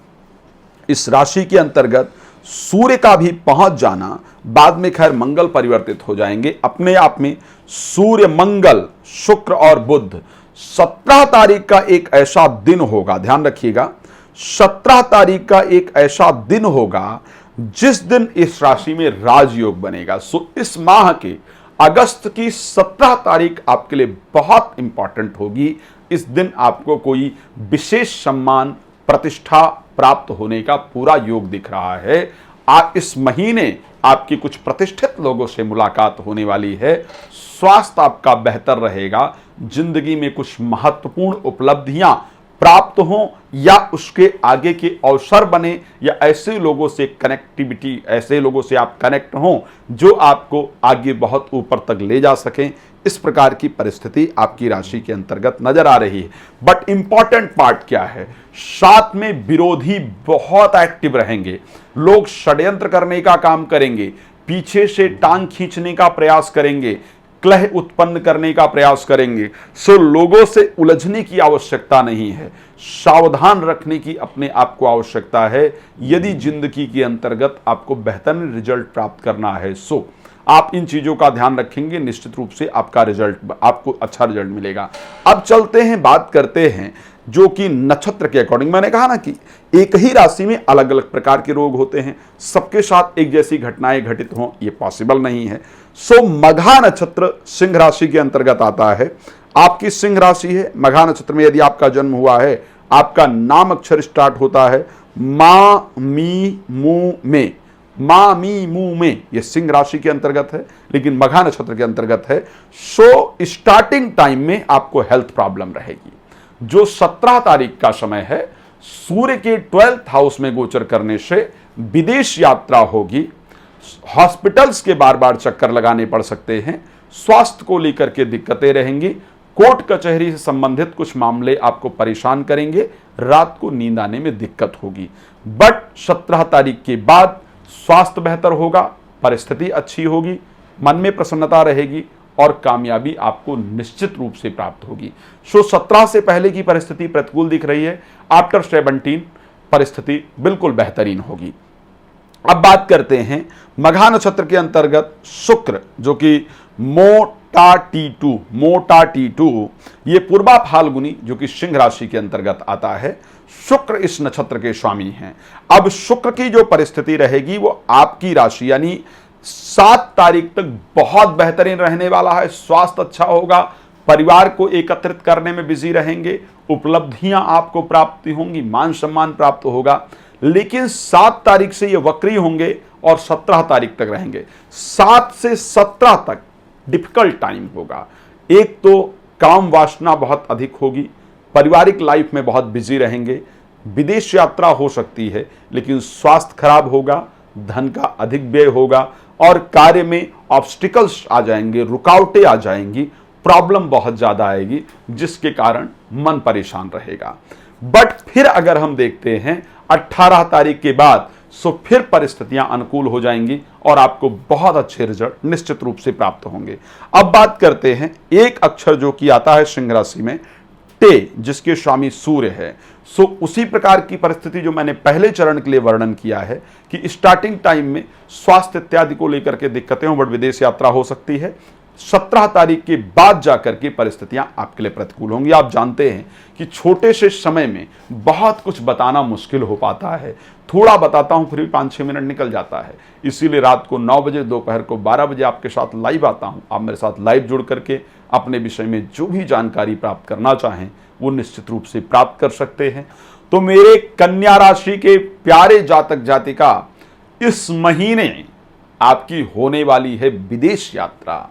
इस राशि के अंतर्गत सूर्य का भी पहुंच जाना, बाद में खैर मंगल परिवर्तित हो जाएंगे अपने आप में। सूर्य, मंगल, शुक्र और बुध 17 तारीख का एक ऐसा दिन होगा, ध्यान रखिएगा 17 तारीख का एक ऐसा दिन होगा जिस दिन इस राशि में राजयोग बनेगा। सो इस माह के अगस्त की 17 तारीख आपके लिए बहुत इंपॉर्टेंट होगी। इस दिन आपको कोई विशेष सम्मान, प्रतिष्ठा प्राप्त होने का पूरा योग दिख रहा है। आप इस महीने आपकी कुछ प्रतिष्ठित लोगों से मुलाकात होने वाली है। स्वास्थ्य आपका बेहतर रहेगा। जिंदगी में कुछ महत्वपूर्ण उपलब्धियां प्राप्त हों या उसके आगे के अवसर बने, या ऐसे लोगों से कनेक्टिविटी, ऐसे लोगों से आप कनेक्ट हों जो आपको आगे बहुत ऊपर तक ले जा सकें। इस प्रकार की परिस्थिति आपकी राशि के अंतर्गत नजर आ रही है। बट इंपॉर्टेंट पार्ट क्या है, साथ में विरोधी बहुत एक्टिव रहेंगे। लोग षड्यंत्र करने का काम करेंगे, पीछे से टांग खींचने का प्रयास करेंगे, कलह उत्पन्न करने का प्रयास करेंगे। सो लोगों से उलझने की आवश्यकता नहीं है, सावधान रखने की अपने आप को आवश्यकता है। यदि जिंदगी के अंतर्गत आपको बेहतरीन रिजल्ट प्राप्त करना है सो आप इन चीजों का ध्यान रखेंगे, निश्चित रूप से आपको अच्छा रिजल्ट मिलेगा। अब चलते हैं, बात करते हैं जो कि नक्षत्र के अकॉर्डिंग। मैंने कहा ना कि एक ही राशि में अलग अलग प्रकार के रोग होते हैं, सबके साथ एक जैसी घटनाएं घटित हों ये पॉसिबल नहीं है। सो मघा नक्षत्र सिंह राशि के अंतर्गत आता है। आपकी सिंह राशि है। मघा नक्षत्र में यदि आपका जन्म हुआ है, आपका नाम अक्षर स्टार्ट होता है मा मी मू में, मा मी मू में, यह सिंह राशि के अंतर्गत है लेकिन मघा नक्षत्र के अंतर्गत है। सो स्टार्टिंग टाइम में आपको हेल्थ प्रॉब्लम रहेगी। जो 17 तारीख का समय है, सूर्य के 12th हाउस में गोचर करने से विदेश यात्रा होगी, हॉस्पिटल्स के बार बार चक्कर लगाने पड़ सकते हैं, स्वास्थ्य को लेकर के दिक्कतें रहेंगी, कोर्ट कचहरी से संबंधित कुछ मामले आपको परेशान करेंगे, रात को नींद आने में दिक्कत होगी। बट 17 तारीख के बाद स्वास्थ्य बेहतर होगा, परिस्थिति अच्छी होगी, मन में प्रसन्नता रहेगी और कामयाबी आपको निश्चित रूप से प्राप्त होगी। सो 17 से पहले की परिस्थिति प्रतिकूल दिख रही है, आफ्टर 17 परिस्थिति बिल्कुल बेहतरीन होगी। अब बात करते हैं मघा नक्षत्र के अंतर्गत शुक्र, जो कि मोटा टी2, ये पूर्वा फाल्गुनी जो कि सिंह राशि के अंतर्गत आता है। शुक्र इस नक्षत्र के स्वामी हैं। अब शुक्र की जो परिस्थिति रहेगी वो आपकी राशि यानी 7 तारीख तक बहुत बेहतरीन रहने वाला है। स्वास्थ्य अच्छा होगा, परिवार को एकत्रित करने में बिजी रहेंगे, उपलब्धियां आपको प्राप्त होंगी, मान सम्मान प्राप्त होगा। लेकिन 7 तारीख से ये वक्री होंगे और 17 तारीख तक रहेंगे। 7 से 17 तक डिफिकल्ट टाइम होगा। एक तो काम वासना बहुत अधिक होगी, पारिवारिक लाइफ में बहुत बिजी रहेंगे, विदेश यात्रा हो सकती है लेकिन स्वास्थ्य खराब होगा, धन का अधिक व्यय होगा और कार्य में ऑब्स्टिकल्स आ जाएंगे, रुकावटें आ जाएंगी, प्रॉब्लम बहुत ज्यादा आएगी जिसके कारण मन परेशान रहेगा। बट फिर अगर हम देखते हैं 18 तारीख के बाद सो फिर परिस्थितियां अनुकूल हो जाएंगी और आपको बहुत अच्छे रिजल्ट निश्चित रूप से प्राप्त होंगे। अब बात करते हैं एक अक्षर जो कि आता है सिंह राशि में, टे, जिसके स्वामी सूर्य है। सो उसी प्रकार की परिस्थिति जो मैंने पहले चरण के लिए वर्णन किया है कि स्टार्टिंग टाइम में स्वास्थ्य इत्यादि को लेकर के दिक्कतें हो, बट विदेश यात्रा हो सकती है। 17 तारीख के बाद जाकर के परिस्थितियां आपके लिए प्रतिकूल होंगी। आप जानते हैं कि छोटे से समय में बहुत कुछ बताना मुश्किल हो पाता है। थोड़ा बताता हूं फिर भी 5-6 मिनट निकल जाता है। इसीलिए रात को 9 बजे, दोपहर को 12 बजे आपके साथ लाइव आता हूं। आप मेरे साथ लाइव जुड़ करके अपने विषय में जो भी जानकारी प्राप्त करना चाहें वो निश्चित रूप से प्राप्त कर सकते हैं। तो मेरे कन्या राशि के प्यारे जातक जातिका, इस महीने आपकी होने वाली है विदेश यात्रा।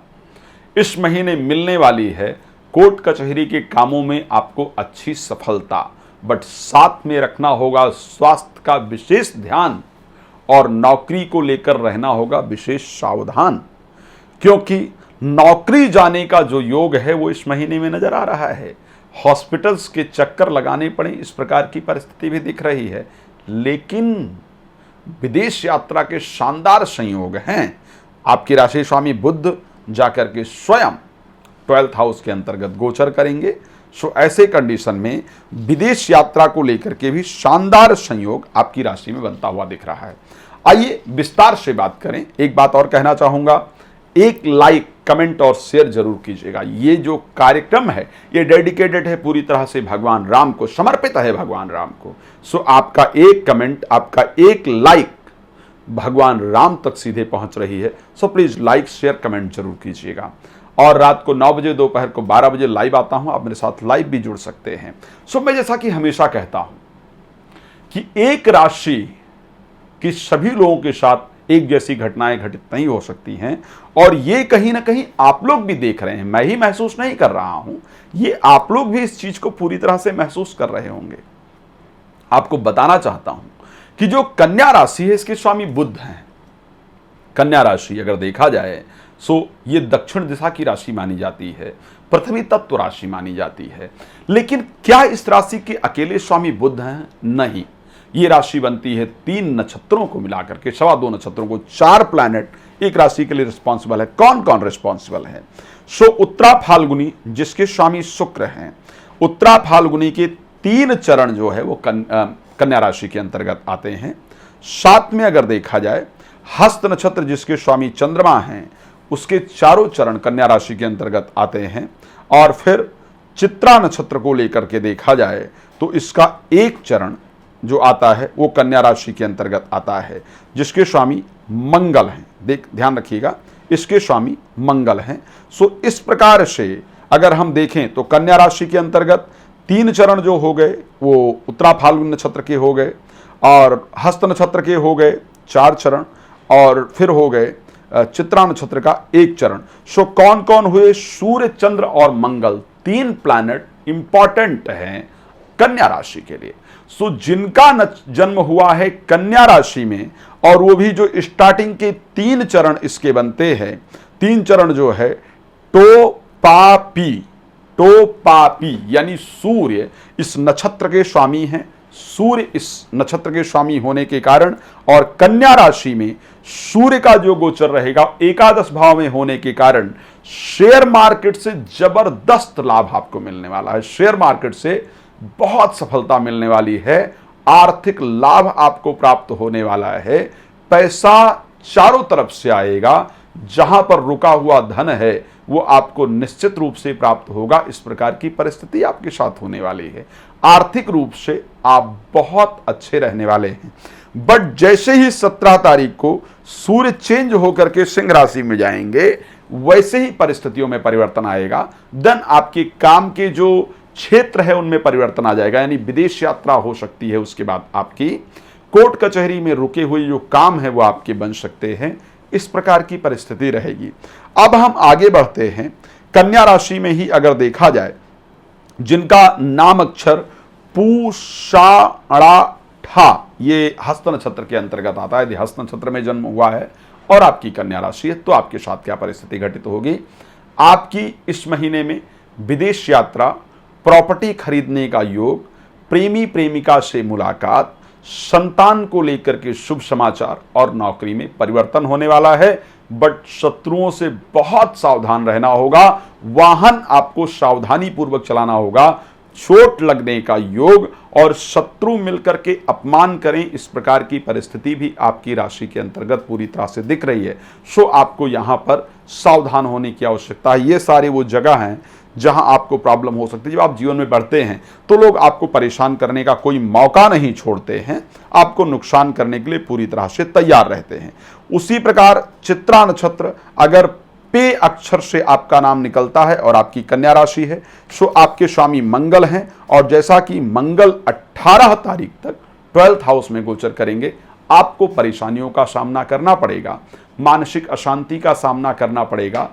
इस महीने मिलने वाली है कोर्ट कचहरी के कामों में आपको अच्छी सफलता, बट साथ में रखना होगा स्वास्थ्य का विशेष ध्यान और नौकरी को लेकर रहना होगा विशेष सावधान, क्योंकि नौकरी जाने का जो योग है वो इस महीने में नजर आ रहा है। हॉस्पिटल्स के चक्कर लगाने पड़े, इस प्रकार की परिस्थिति भी दिख रही है। लेकिन विदेश यात्रा के शानदार संयोग हैं। आपकी राशि स्वामी बुध जाकर के स्वयं 12th हाउस के अंतर्गत गोचर करेंगे। सो ऐसे कंडीशन में विदेश यात्रा को लेकर के भी शानदार संयोग आपकी राशि में बनता हुआ दिख रहा है। आइए विस्तार से बात करें। एक बात और कहना चाहूंगा, एक लाइक, कमेंट और शेयर जरूर कीजिएगा। ये जो कार्यक्रम है ये डेडिकेटेड है पूरी तरह से भगवान राम को, समर्पित है भगवान राम को। सो आपका एक कमेंट, आपका एक लाइक भगवान राम तक सीधे पहुंच रही है। So please like, share, comment जरूर कीजिएगा। और रात को 9 बजे, दोपहर को 12 बजे लाइव आता हूं। आप मेरे साथ लाइव भी जुड़ सकते हैं। सो मैं जैसा कि हमेशा कहता हूं कि एक राशि की सभी लोगों के साथ एक जैसी घटनाएं घटित नहीं हो सकती हैं, और ये कहीं ना कहीं आप लोग भी देख रहे हैं। मैं ही महसूस नहीं कर रहा हूं, ये आप लोग भी इस चीज को पूरी तरह से महसूस कर रहे होंगे। आपको बताना चाहता हूं कि जो कन्या राशि है इसके स्वामी बुध हैं। कन्या राशि अगर देखा जाए सो ये दक्षिण दिशा की राशि मानी जाती है, पृथ्वी तत्व राशि मानी जाती है। लेकिन क्या इस राशि के अकेले स्वामी बुध हैं? नहीं, ये राशि बनती है 3 नक्षत्रों को मिलाकर के, 2.25 नक्षत्रों को। 4 प्लैनेट एक राशि के लिए रिस्पॉन्सिबल है। कौन कौन रिस्पॉन्सिबल है? सो उत्तरा फाल्गुनी जिसके स्वामी शुक्र हैं, उत्तरा फाल्गुनी के 3 चरण जो है वो कन्या राशि के अंतर्गत आते हैं। साथ में अगर देखा जाए हस्त नक्षत्र जिसके स्वामी चंद्रमा हैं, उसके 4 चरण कन्या राशि के अंतर्गत आते हैं। और फिर चित्रा नक्षत्र को लेकर के देखा जाए तो इसका 1 चरण जो आता है वो कन्या राशि के अंतर्गत आता है, जिसके स्वामी मंगल हैं। ध्यान रखिएगा, इसके स्वामी मंगल हैं। सो इस प्रकार से अगर हम देखें तो कन्या राशि के अंतर्गत 3 चरण जो हो गए वो उत्तरा फाल्गुन नक्षत्र के हो गए, और हस्त नक्षत्र के हो गए 4 चरण, और फिर हो गए चित्रा नक्षत्र का 1 चरण। सो कौन कौन हुए? सूर्य, चंद्र और मंगल, 3 प्लैनेट इंपॉर्टेंट हैं कन्या राशि के लिए। सो जिनका जन्म हुआ है कन्या राशि में, और वो भी जो स्टार्टिंग के 3 चरण इसके बनते हैं, 3 चरण जो है टोपापी यानी सूर्य इस नक्षत्र के स्वामी हैं। सूर्य इस नक्षत्र के स्वामी होने के कारण, और कन्या राशि में सूर्य का जो गोचर रहेगा एकादश भाव में होने के कारण, शेयर मार्केट से जबरदस्त लाभ आपको मिलने वाला है। शेयर मार्केट से बहुत सफलता मिलने वाली है, आर्थिक लाभ आपको प्राप्त होने वाला है। पैसा चारों तरफ से आएगा, जहां पर रुका हुआ धन है वो आपको निश्चित रूप से प्राप्त होगा। इस प्रकार की परिस्थिति आपके साथ होने वाली है। आर्थिक रूप से आप बहुत अच्छे रहने वाले हैं। बट जैसे ही 17 तारीख को सूर्य चेंज होकर के सिंह राशि में जाएंगे, वैसे ही परिस्थितियों में परिवर्तन आएगा। देन आपके काम के जो क्षेत्र है उनमें परिवर्तन आ जाएगा, यानी विदेश यात्रा हो सकती है। उसके बाद आपकी कोर्ट कचहरी में रुके हुए जो काम है वो आपके बन सकते हैं। इस प्रकार की परिस्थिति रहेगी। अब हम आगे बढ़ते हैं। कन्या राशि में ही अगर देखा जाए, जिनका नाम अक्षर पूषाढ़ा, ये हस्त नक्षत्र के अंतर्गत आता है। यदि हस्त नक्षत्र में जन्म हुआ है और आपकी कन्या राशि है तो आपके साथ क्या परिस्थिति घटित होगी? आपकी इस महीने में विदेश यात्रा, प्रॉपर्टी खरीदने का योग, प्रेमी प्रेमिका से मुलाकात, संतान को लेकर के शुभ समाचार और नौकरी में परिवर्तन होने वाला है। बट शत्रुओं से बहुत सावधान रहना होगा। वाहन आपको सावधानी पूर्वक चलाना होगा। चोट लगने का योग और शत्रु मिलकर के अपमान करें, इस प्रकार की परिस्थिति भी आपकी राशि के अंतर्गत पूरी तरह से दिख रही है। सो आपको यहां पर सावधान होने की आवश्यकता है। ये सारे वो जगह हैं जहां आपको प्रॉब्लम हो सकती है। जब आप जीवन में बढ़ते हैं तो लोग आपको परेशान करने का कोई मौका नहीं छोड़ते हैं, आपको नुकसान करने के लिए पूरी तरह से तैयार रहते हैं। उसी प्रकार चित्रा नक्षत्र, अगर पे अक्षर से आपका नाम निकलता है और आपकी कन्या राशि है, सो आपके स्वामी मंगल हैं, और जैसा कि मंगल 18 तारीख तक 12th हाउस में गोचर करेंगे, आपको परेशानियों का सामना करना पड़ेगा, मानसिक अशांति का सामना करना पड़ेगा,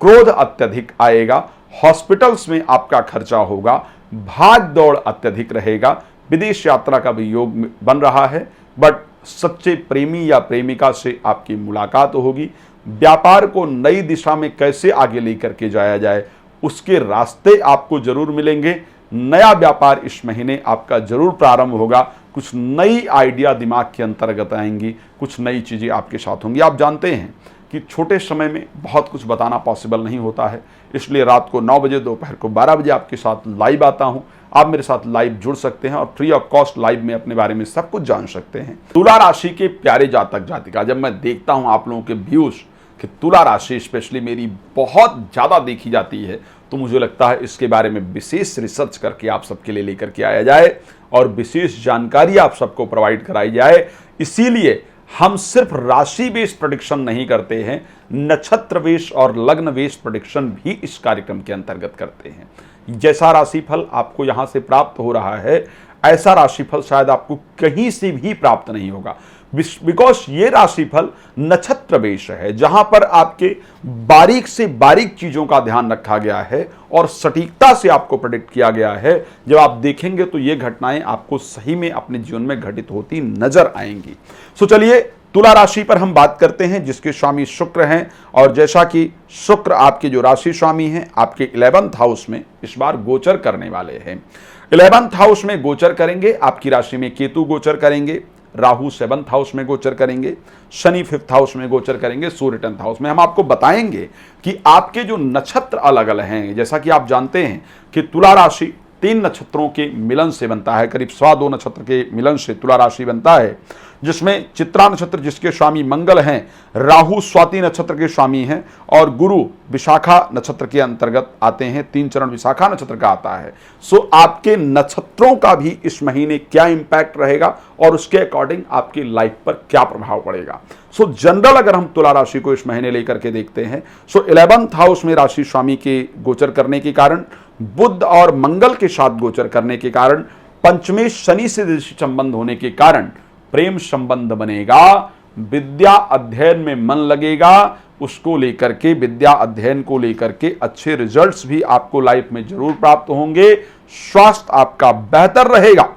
क्रोध अत्यधिक आएगा, हॉस्पिटल्स में आपका खर्चा होगा, भाग दौड़ अत्यधिक रहेगा, विदेश यात्रा का भी योग बन रहा है, बट सच्चे प्रेमी या प्रेमिका से आपकी मुलाकात होगी। व्यापार को नई दिशा में कैसे आगे लेकर के जाया जाए, उसके रास्ते आपको जरूर मिलेंगे। नया व्यापार इस महीने आपका जरूर प्रारंभ होगा, कुछ नई आइडिया दिमाग के अंतर्गत आएंगी, कुछ नई चीजें आपके साथ होंगी। आप जानते हैं कि छोटे समय में बहुत कुछ बताना पॉसिबल नहीं होता है, इसलिए रात को 9 बजे, दोपहर को 12 बजे आपके साथ लाइव आता हूं। आप मेरे साथ लाइव जुड़ सकते हैं और फ्री ऑफ कॉस्ट लाइव में अपने बारे में सब कुछ जान सकते हैं। तुला राशि के प्यारे जातक जातिका, जब मैं देखता हूं आप लोगों के व्यूज कि तुला राशि स्पेशली मेरी बहुत ज़्यादा देखी जाती है, तो मुझे लगता है इसके बारे में विशेष रिसर्च करके आप सबके लिए लेकर के आया जाए और विशेष जानकारी आप सबको प्रोवाइड कराई जाए। इसीलिए हम सिर्फ राशि बेस प्रेडिक्शन नहीं करते हैं, नक्षत्र बेस और लग्न बेस प्रेडिक्शन भी इस कार्यक्रम के अंतर्गत करते हैं। जैसा राशिफल आपको यहां से प्राप्त हो रहा है, ऐसा राशिफल शायद आपको कहीं से भी प्राप्त नहीं होगा, बिकॉज ये राशिफल नक्षत्र बेस है, जहां पर आपके बारीक से बारीक चीजों का ध्यान रखा गया है और सटीकता से आपको प्रेडिक्ट किया गया है। जब आप देखेंगे तो ये घटनाएं आपको सही में अपने जीवन में घटित होती नजर आएंगी। सो चलिए तुला राशि पर हम बात करते हैं, जिसके स्वामी शुक्र हैं, और जैसा कि शुक्र आपके जो राशि स्वामी हैं, आपके 11th हाउस में इस बार गोचर करने वाले हैं। 11th हाउस में गोचर करेंगे, आपकी राशि में केतु गोचर करेंगे, राहु 7th हाउस में गोचर करेंगे, शनि 5th हाउस में गोचर करेंगे, सूर्य 10th हाउस में। हम आपको बताएंगे कि आपके जो नक्षत्र अलग अलग हैं, जैसा कि आप जानते हैं कि तुला राशि 3 नक्षत्रों के मिलन से बनता है, करीब 2.25 नक्षत्र के मिलन से तुला राशि बनता है, जिसमें चित्रा नक्षत्र जिसके स्वामी मंगल हैं, राहु स्वाति नक्षत्र के स्वामी हैं, और गुरु विशाखा नक्षत्र के अंतर्गत आते हैं। 3 चरण विशाखा नक्षत्र का आता है। सो आपके नक्षत्रों का भी इस महीने क्या इंपैक्ट रहेगा और उसके अकॉर्डिंग आपकी लाइफ पर क्या प्रभाव पड़ेगा। सो जनरल अगर हम तुला राशि को इस महीने लेकर के देखते हैं, सो 11th हाउस में राशि स्वामी के गोचर करने के कारण, बुध और मंगल के साथ गोचर करने के कारण, पंचमे शनि से दृष्टि संबंध होने के कारण प्रेम संबंध बनेगा, विद्या अध्ययन में मन लगेगा, उसको लेकर के, विद्या अध्ययन को लेकर के अच्छे रिजल्ट्स भी आपको लाइफ में जरूर प्राप्त होंगे। स्वास्थ्य आपका बेहतर रहेगा।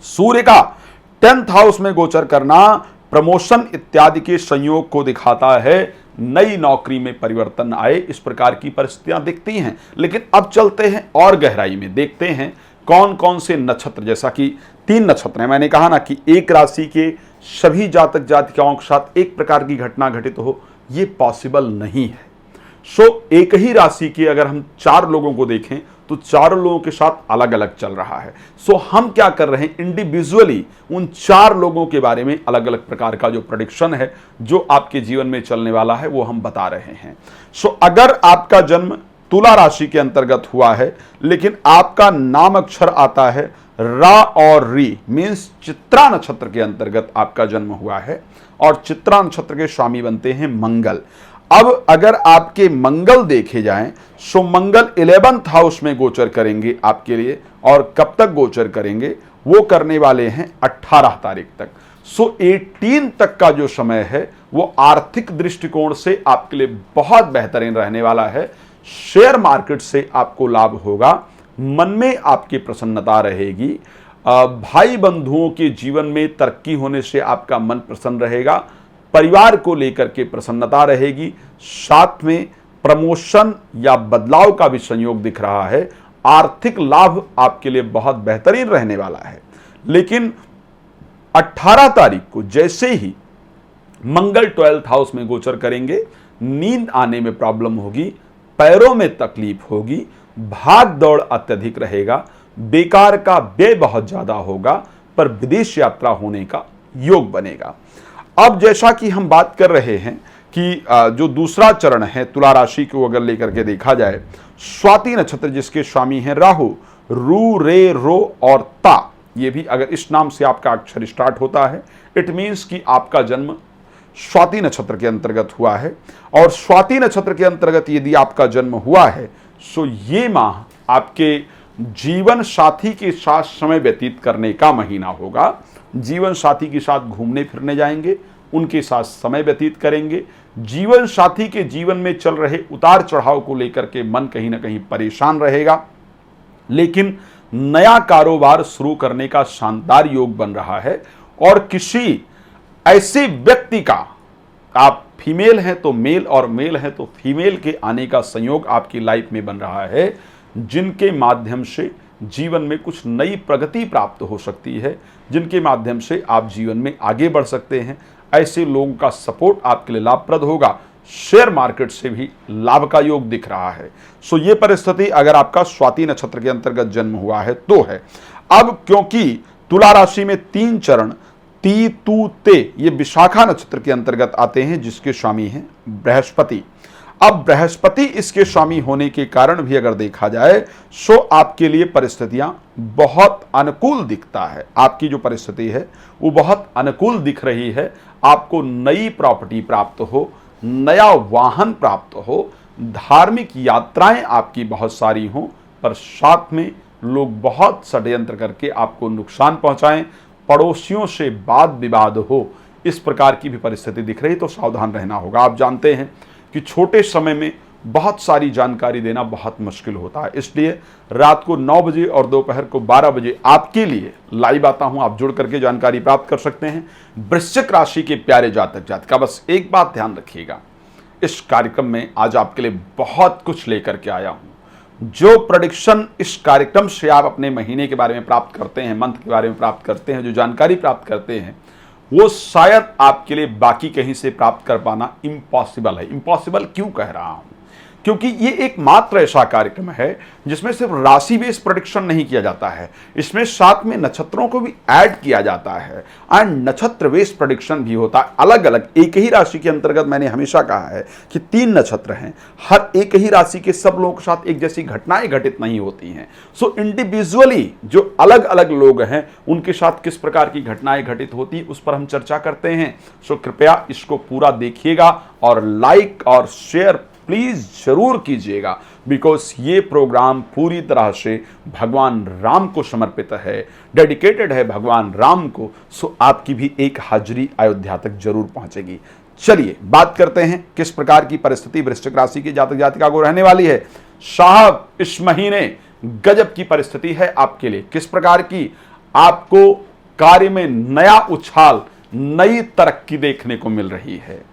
सूर्य का 10th हाउस में गोचर करना प्रमोशन इत्यादि के संयोग को दिखाता है, नई नौकरी में परिवर्तन आए, इस प्रकार की परिस्थितियां दिखती हैं। लेकिन अब चलते हैं और गहराई में, देखते हैं कौन कौन से नक्षत्र, जैसा कि 3 नक्षत्र हैं। मैंने कहा ना कि एक राशि के सभी जातक जातिकाओं के साथ एक प्रकार की घटना घटित हो, ये पॉसिबल नहीं है। सो एक ही राशि के अगर हम 4 लोगों को देखें तो 4 लोगों के साथ अलग अलग चल रहा है। सो हम क्या कर रहे हैं, इंडिविजुअली उन 4 लोगों के बारे में अलग अलग प्रकार का जो प्रेडिक्शन है, जो आपके जीवन में चलने वाला है, वो हम बता रहे हैं। सो अगर आपका जन्म तुला राशि के अंतर्गत हुआ है, लेकिन आपका नाम अक्षर आता है रा और री, मीन्स चित्रा नक्षत्र के अंतर्गत आपका जन्म हुआ है, और चित्रा नक्षत्र के स्वामी बनते हैं मंगल। अब अगर आपके मंगल देखे जाएं, सो मंगल 11th हाउस में गोचर करेंगे आपके लिए, और कब तक गोचर करेंगे, वो करने वाले हैं 18 तारीख तक। सो 18 तक का जो समय है वो आर्थिक दृष्टिकोण से आपके लिए बहुत बेहतरीन रहने वाला है। शेयर मार्केट से आपको लाभ होगा, मन में आपकी प्रसन्नता रहेगी, भाई बंधुओं के जीवन में तरक्की होने से आपका मन प्रसन्न रहेगा, परिवार को लेकर के प्रसन्नता रहेगी, साथ में प्रमोशन या बदलाव का भी संयोग दिख रहा है। आर्थिक लाभ आपके लिए बहुत बेहतरीन रहने वाला है। लेकिन 18 तारीख को जैसे ही मंगल 12th हाउस में गोचर करेंगे, नींद आने में प्रॉब्लम होगी, पैरों में तकलीफ होगी, भाग दौड़ अत्यधिक रहेगा, बेकार का व्यय बहुत ज्यादा होगा, पर विदेश यात्रा होने का योग बनेगा। अब जैसा कि हम बात कर रहे हैं कि जो दूसरा चरण है तुला राशि को अगर लेकर के देखा जाए, स्वाति नक्षत्र जिसके स्वामी हैं राहु, रू रे रो और ता, ये भी अगर इस नाम से आपका अक्षर स्टार्ट होता है, इट मीन्स कि आपका जन्म स्वाति नक्षत्र के अंतर्गत हुआ है। और स्वाति नक्षत्र के अंतर्गत यदि आपका जन्म हुआ है, सो ये माह आपके जीवन साथी के साथ समय व्यतीत करने का महीना होगा। जीवन साथी के साथ घूमने फिरने जाएंगे, उनके साथ समय व्यतीत करेंगे। जीवन साथी के जीवन में चल रहे उतार चढ़ाव को लेकर के मन कहीं ना कहीं परेशान रहेगा, लेकिन नया कारोबार शुरू करने का शानदार योग बन रहा है। और किसी ऐसे व्यक्ति का, आप फीमेल हैं तो मेल और मेल हैं तो फीमेल के आने का संयोग आपकी लाइफ में बन रहा है, जिनके माध्यम से जीवन में कुछ नई प्रगति प्राप्त हो सकती है, जिनके माध्यम से आप जीवन में आगे बढ़ सकते हैं। ऐसे लोगों का सपोर्ट आपके लिए लाभप्रद होगा। शेयर मार्केट से भी लाभ का योग दिख रहा है। सो ये परिस्थिति अगर आपका स्वाति नक्षत्र के अंतर्गत जन्म हुआ है तो है। अब क्योंकि तुला राशि में 3 चरण ती तू ते ये विशाखा नक्षत्र के अंतर्गत आते हैं, जिसके स्वामी हैं बृहस्पति। अब बृहस्पति इसके स्वामी होने के कारण भी अगर देखा जाए, सो आपके लिए परिस्थितियां बहुत अनुकूल दिखता है। आपकी जो परिस्थिति है वो बहुत अनुकूल दिख रही है। आपको नई प्रॉपर्टी प्राप्त हो, नया वाहन प्राप्त हो, धार्मिक यात्राएं आपकी बहुत सारी हों, पर साथ में लोग बहुत षड्यंत्र करके आपको नुकसान पहुंचाएं, पड़ोसियों से वाद विवाद हो, इस प्रकार की भी परिस्थिति दिख रही, तो सावधान रहना होगा। आप जानते हैं कि छोटे समय में बहुत सारी जानकारी देना बहुत मुश्किल होता है, इसलिए रात को 9 बजे और दोपहर को 12 बजे आपके लिए लाइव आता हूं। आप जुड़ करके जानकारी प्राप्त कर सकते हैं। वृश्चिक राशि के प्यारे जातक जातिका, बस एक बात ध्यान रखिएगा, इस कार्यक्रम में आज आपके लिए बहुत कुछ लेकर के आया हूं। जो प्रेडिक्शन इस कार्यक्रम से आप अपने महीने के बारे में प्राप्त करते हैं, मंथ के बारे में प्राप्त करते हैं, जो जानकारी प्राप्त करते हैं, वो शायद आपके लिए बाकी कहीं से प्राप्त कर पाना इम्पॉसिबल है। इम्पॉसिबल क्यों कह रहा हूं? क्योंकि ये एक मात्र ऐसा कार्यक्रम है जिसमें सिर्फ राशि बेस्ड प्रेडिक्शन नहीं किया जाता है, इसमें साथ में नक्षत्रों को भी ऐड किया जाता है एंड नक्षत्र बेस्ड प्रेडिक्शन भी होता है। अलग अलग एक ही राशि के अंतर्गत मैंने हमेशा कहा है कि 3 नक्षत्र हैं, हर एक ही राशि के सब लोगों के साथ एक जैसी घटनाएं घटित नहीं होती हैं। सो इंडिविजुअली जो अलग अलग लोग हैं उनके साथ किस प्रकार की घटनाएं घटित होती उस पर हम चर्चा करते हैं। सो कृपया इसको पूरा देखिएगा और लाइक और शेयर प्लीज जरूर कीजिएगा, बिकॉज ये प्रोग्राम पूरी तरह से भगवान राम को समर्पित है, डेडिकेटेड है भगवान राम को। सो आपकी भी एक हाजिरी अयोध्या तक जरूर पहुंचेगी। चलिए बात करते हैं किस प्रकार की परिस्थिति वृश्चिक राशि की जातक जातिका को रहने वाली है। साहब इस महीने गजब की परिस्थिति है आपके लिए। किस प्रकार की? आपको कार्य में नया उछाल, नई तरक्की देखने को मिल रही है।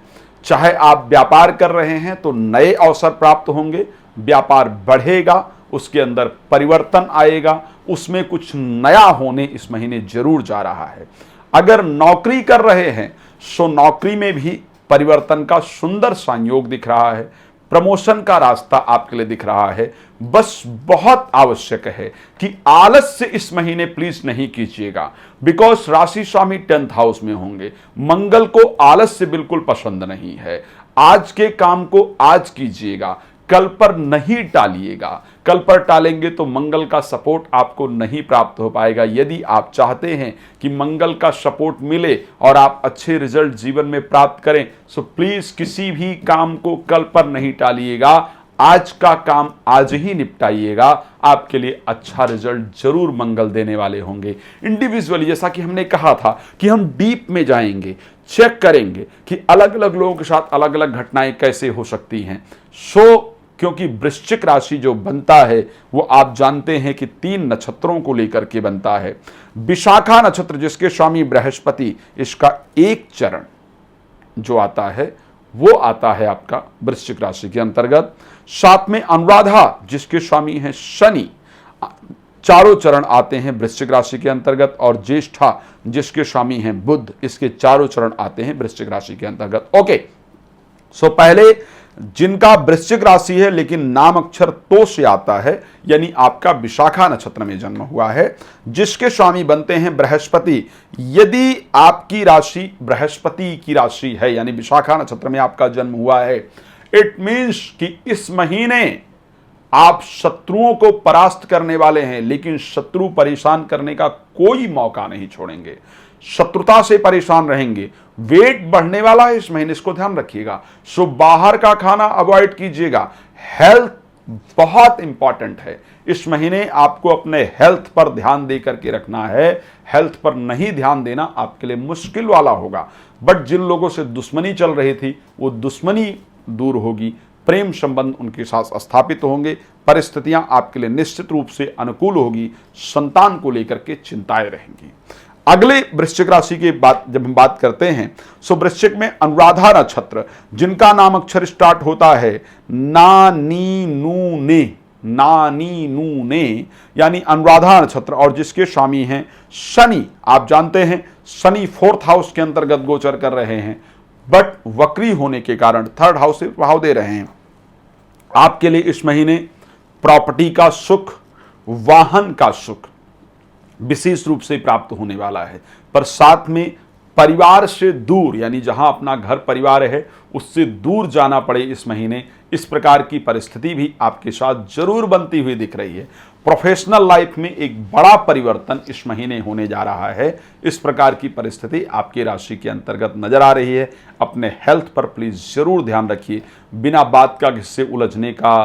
चाहे आप व्यापार कर रहे हैं तो नए अवसर प्राप्त होंगे, व्यापार बढ़ेगा, उसके अंदर परिवर्तन आएगा, उसमें कुछ नया होने इस महीने जरूर जा रहा है। अगर नौकरी कर रहे हैं सो नौकरी में भी परिवर्तन का सुंदर संयोग दिख रहा है, प्रमोशन का रास्ता आपके लिए दिख रहा है। बस बहुत आवश्यक है कि आलस्य इस महीने प्लीज नहीं कीजिएगा, बिकॉज राशि स्वामी 10th हाउस में होंगे। मंगल को आलस्य बिल्कुल पसंद नहीं है। आज के काम को आज कीजिएगा, कल पर नहीं टालिएगा। कल पर टालेंगे तो मंगल का सपोर्ट आपको नहीं प्राप्त हो पाएगा। यदि आप चाहते हैं कि मंगल का सपोर्ट मिले और आप अच्छे रिजल्ट जीवन में प्राप्त करें, सो प्लीज किसी भी काम को कल पर नहीं टालिएगा। आज का काम आज ही निपटाइएगा, आपके लिए अच्छा रिजल्ट जरूर मंगल देने वाले होंगे। इंडिविजुअली जैसा कि हमने कहा था कि हम डीप में जाएंगे, चेक करेंगे कि अलग अलग लोगों के साथ अलग अलग घटनाएं कैसे हो सकती हैं। सो क्योंकि वृश्चिक राशि जो बनता है वो आप जानते हैं कि 3 नक्षत्रों को लेकर के बनता है। विशाखा नक्षत्र जिसके स्वामी बृहस्पति, इसका एक चरण जो आता है वो आता है आपका वृश्चिक राशि के अंतर्गत। साथ में अनुराधा जिसके स्वामी हैं शनि, चारों चरण आते हैं वृश्चिक राशि के अंतर्गत। और ज्येष्ठा जिसके स्वामी हैं बुध, इसके चारों चरण आते हैं वृश्चिक राशि के अंतर्गत। ओके, पहले जिनका वृश्चिक राशि है लेकिन नाम अक्षर तो से आता है, यानी आपका विशाखा नक्षत्र में जन्म हुआ है, जिसके स्वामी बनते हैं बृहस्पति। यदि आपकी राशि बृहस्पति की राशि है, यानी विशाखा नक्षत्र में आपका जन्म हुआ है, इट मीन्स कि इस महीने आप शत्रुओं को परास्त करने वाले हैं, लेकिन शत्रु परेशान करने का कोई मौका नहीं छोड़ेंगे, शत्रुता से परेशान रहेंगे। वेट बढ़ने वाला है इस महीने, इसको ध्यान रखिएगा। सो बाहर का खाना अवॉइड कीजिएगा। हेल्थ बहुत इंपॉर्टेंट है, इस महीने आपको अपने हेल्थ पर ध्यान दे करके रखना है। हेल्थ पर नहीं ध्यान देना आपके लिए मुश्किल वाला होगा। बट जिन लोगों से दुश्मनी चल रही थी वो दुश्मनी दूर होगी, प्रेम संबंध उनके साथ स्थापित होंगे, परिस्थितियां आपके लिए निश्चित रूप से अनुकूल होगी, संतान को लेकर के चिंताएं रहेंगी। अगले वृश्चिक राशि की बात जब हम बात करते हैं, सो वृश्चिक में अनुराधा नक्षत्र, जिनका नाम अक्षर स्टार्ट होता है ना नी नू ने, ना नी नू ने, यानी अनुराधा नक्षत्र, और जिसके स्वामी हैं शनि। आप जानते हैं शनि 4th हाउस के अंतर्गत गोचर कर रहे हैं, बट वक्री होने के कारण 3rd हाउस से प्रभाव दे रहे हैं। आपके लिए इस महीने प्रॉपर्टी का सुख, वाहन का सुख विशेष रूप से प्राप्त होने वाला है, पर साथ में परिवार से दूर, यानी जहां अपना घर परिवार है उससे दूर जाना पड़े इस महीने, इस प्रकार की परिस्थिति भी आपके साथ जरूर बनती हुई दिख रही है। प्रोफेशनल लाइफ में एक बड़ा परिवर्तन इस महीने होने जा रहा है, इस प्रकार की परिस्थिति आपकी राशि के अंतर्गत नजर आ रही है। अपने हेल्थ पर प्लीज जरूर ध्यान रखिए, बिना बात का किससे उलझने का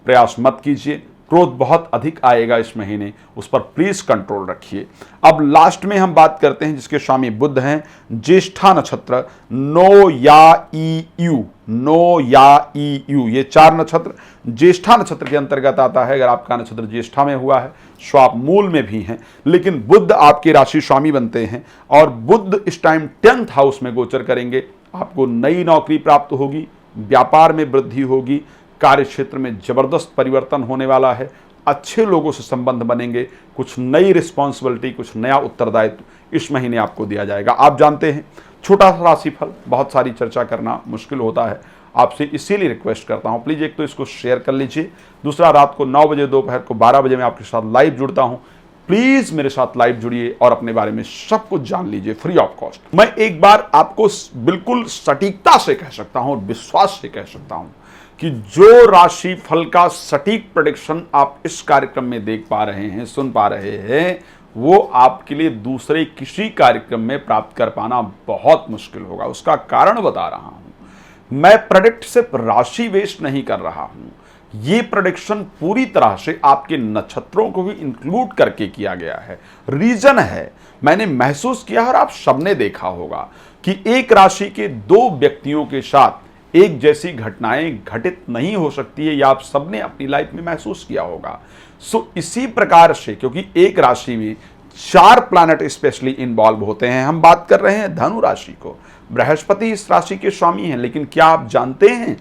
प्रयास मत कीजिए। क्रोध बहुत अधिक आएगा इस महीने, उस पर प्लीज कंट्रोल रखिए। अब लास्ट में हम बात करते हैं जिसके स्वामी बुध हैं, ज्येष्ठा नक्षत्र, नो या ई यू, नो या ई यू, ये 4 नक्षत्र ज्येष्ठा नक्षत्र के अंतर्गत आता है। अगर आपका नक्षत्र ज्येष्ठा में हुआ है सो आप मूल में भी हैं, लेकिन बुध आपके राशि स्वामी बनते हैं और बुध इस टाइम 10th हाउस में गोचर करेंगे। आपको नई नौकरी प्राप्त होगी, व्यापार में वृद्धि होगी, कार्य क्षेत्र में जबरदस्त परिवर्तन होने वाला है, अच्छे लोगों से संबंध बनेंगे, कुछ नई रिस्पॉन्सिबिलिटी, कुछ नया उत्तरदायित्व इस महीने आपको दिया जाएगा। आप जानते हैं छोटा सा राशिफल, बहुत सारी चर्चा करना मुश्किल होता है, आपसे इसीलिए रिक्वेस्ट करता हूं प्लीज एक तो इसको शेयर कर लीजिए, दूसरा रात को 9 बजे, दोपहर को 12 बजे मैं आपके साथ लाइव जुड़ता हूं, प्लीज मेरे साथ लाइव जुड़िए और अपने बारे में सब कुछ जान लीजिए फ्री ऑफ कॉस्ट। मैं एक बार आपको बिल्कुल सटीकता से कह सकता हूं और विश्वास से कह सकता हूं कि जो राशि फल का सटीक प्रेडिक्शन आप इस कार्यक्रम में देख पा रहे हैं, सुन पा रहे हैं, वो आपके लिए दूसरे किसी कार्यक्रम में प्राप्त कर पाना बहुत मुश्किल होगा। उसका कारण बता रहा हूं। मैं प्रेडिक्ट सिर्फ राशि वेस्ट नहीं कर रहा हूं, ये प्रेडिक्शन पूरी तरह से आपके नक्षत्रों को भी इंक्लूड करके किया गया है। रीजन है, मैंने महसूस किया और आप सबने देखा होगा कि एक राशि के 2 व्यक्तियों के साथ एक जैसी घटनाएं घटित नहीं हो सकती है, या आप सबने अपनी लाइफ में महसूस किया होगा। सो इसी प्रकार से, क्योंकि एक राशि में 4 प्लैनेट स्पेशली इन्वॉल्व होते हैं, हम बात कर रहे हैं धनु राशि को, बृहस्पति इस राशि के स्वामी हैं, लेकिन क्या आप जानते हैं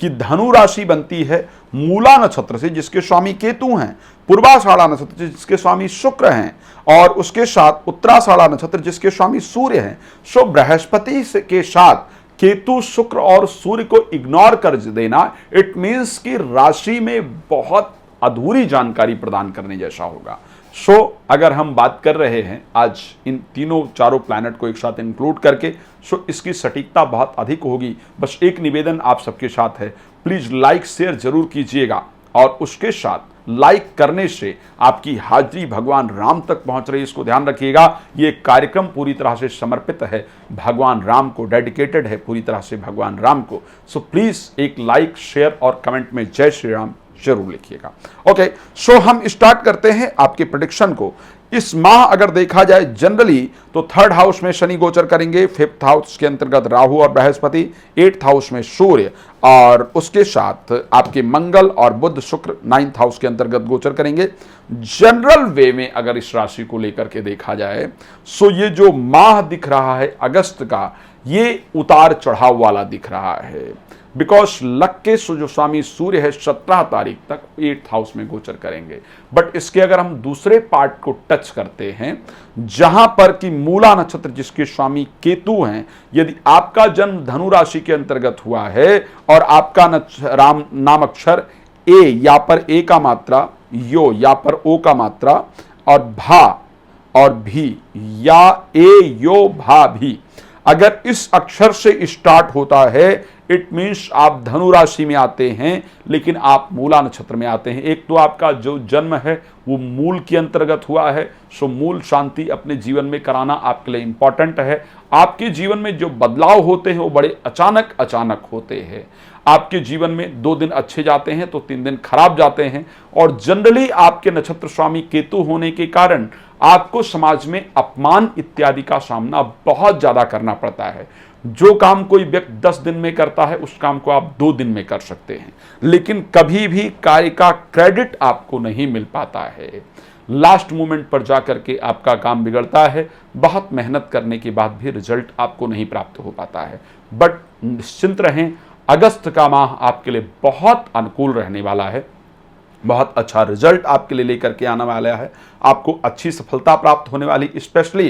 कि धनु राशि बनती है मूला नक्षत्र से जिसके स्वामी केतु हैं, पूर्वाषाढ़ा नक्षत्र जिसके स्वामी शुक्र हैं, और उसके साथ उत्तराषाढ़ा नक्षत्र जिसके स्वामी सूर्य हैं। सो बृहस्पति के साथ केतु, शुक्र और सूर्य को इग्नोर कर देना, इट मीन्स कि राशि में बहुत अधूरी जानकारी प्रदान करने जैसा होगा। सो अगर हम बात कर रहे हैं आज इन तीनों चारों प्लैनेट को एक साथ इंक्लूड करके, सो इसकी सटीकता बहुत अधिक होगी। बस एक निवेदन आप सबके साथ है, प्लीज लाइक शेयर जरूर कीजिएगा, और उसके साथ लाइक करने से आपकी हाजिरी भगवान राम तक पहुंच रही है, इसको ध्यान रखिएगा। ये कार्यक्रम पूरी तरह से समर्पित है भगवान राम को, डेडिकेटेड है पूरी तरह से भगवान राम को। सो प्लीज एक लाइक, शेयर और कमेंट में जय श्री राम जरूर लिखिएगा। ओके, सो हम स्टार्ट करते हैं आपके प्रेडिक्शन को। इस माह अगर देखा जाए जनरली तो 3rd हाउस में शनि गोचर करेंगे, 5th हाउस के अंतर्गत राहु और बृहस्पति, 8th हाउस में सूर्य, और उसके साथ आपके मंगल और बुध शुक्र 9th हाउस के अंतर्गत गोचर करेंगे। जनरल वे में अगर इस राशि को लेकर के देखा जाए, सो ये जो माह दिख रहा है अगस्त का, ये उतार चढ़ाव वाला दिख रहा है। बिकॉज लक के जो स्वामी सूर्य है 17 तारीख तक 8th हाउस में गोचर करेंगे। बट इसके अगर हम दूसरे पार्ट को टच करते हैं, जहां पर कि मूला नक्षत्र जिसके स्वामी केतु हैं, यदि आपका जन्म धनु राशि के अंतर्गत हुआ है और आपका राम नाम अक्षर ए, या पर ए का मात्रा, यो या पर ओ का मात्रा, और भा और भी, या ए यो भा भी अगर इस अक्षर से स्टार्ट होता है, इट मीन्स आप धनु राशि में आते हैं, लेकिन आप मूला नक्षत्र में आते हैं। एक तो आपका जो जन्म है वो मूल के अंतर्गत हुआ है, सो मूल शांति अपने जीवन में कराना आपके लिए इंपॉर्टेंट है। आपके जीवन में जो बदलाव होते हैं वो बड़े अचानक अचानक होते हैं। आपके जीवन में 2 दिन अच्छे जाते हैं तो 3 दिन खराब जाते हैं, और जनरली आपके नक्षत्र स्वामी केतु होने के कारण आपको समाज में अपमान इत्यादि का सामना बहुत ज्यादा करना पड़ता है। जो काम कोई व्यक्ति 10 दिन में करता है उस काम को आप 2 दिन में कर सकते हैं, लेकिन कभी भी कार्य का क्रेडिट आपको नहीं मिल पाता है। लास्ट मोमेंट पर जाकर के आपका काम बिगड़ता है। बहुत मेहनत करने के बाद भी रिजल्ट आपको नहीं प्राप्त हो पाता है। बट निश्चिंत रहें, अगस्त का माह आपके लिए बहुत अनुकूल रहने वाला है। बहुत अच्छा रिजल्ट आपके लिए लेकर के आने वाला है। आपको अच्छी सफलता प्राप्त होने वाली, स्पेशली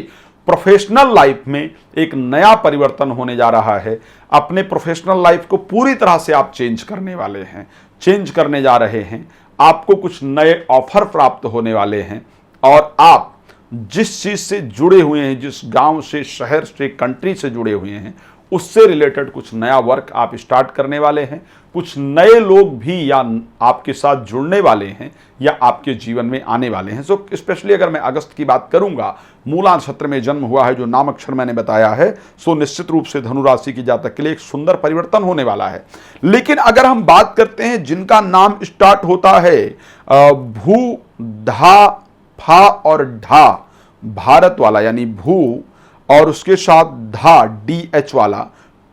प्रोफेशनल लाइफ में एक नया परिवर्तन होने जा रहा है। अपने प्रोफेशनल लाइफ को पूरी तरह से आप चेंज करने वाले हैं, चेंज करने जा रहे हैं। आपको कुछ नए ऑफर प्राप्त होने वाले हैं, और आप जिस चीज से जुड़े हुए हैं, जिस गांव से, शहर से, कंट्री से जुड़े हुए हैं, उससे रिलेटेड कुछ नया वर्क आप स्टार्ट करने वाले हैं। कुछ नए लोग भी या आपके साथ जुड़ने वाले हैं या आपके जीवन में आने वाले हैं। सो स्पेशली अगर मैं अगस्त की बात करूंगा, मूला नक्षत्र में जन्म हुआ है, जो नाम अक्षर मैंने बताया है, सो निश्चित रूप से धनु राशि की जातक के लिए एक सुंदर परिवर्तन होने वाला है। लेकिन अगर हम बात करते हैं जिनका नाम स्टार्ट होता है भू, धा, फा और ढा, भारत वाला यानी भू, और उसके साथ धा, DH वाला,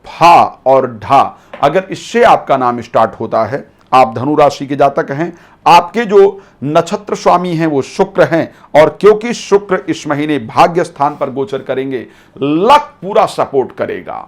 फा और ढा, अगर इससे आपका नाम स्टार्ट होता है, आप धनु राशि के जातक हैं। आपके जो नक्षत्र स्वामी हैं वो शुक्र हैं, और क्योंकि शुक्र इस महीने भाग्य स्थान पर गोचर करेंगे, लक पूरा सपोर्ट करेगा।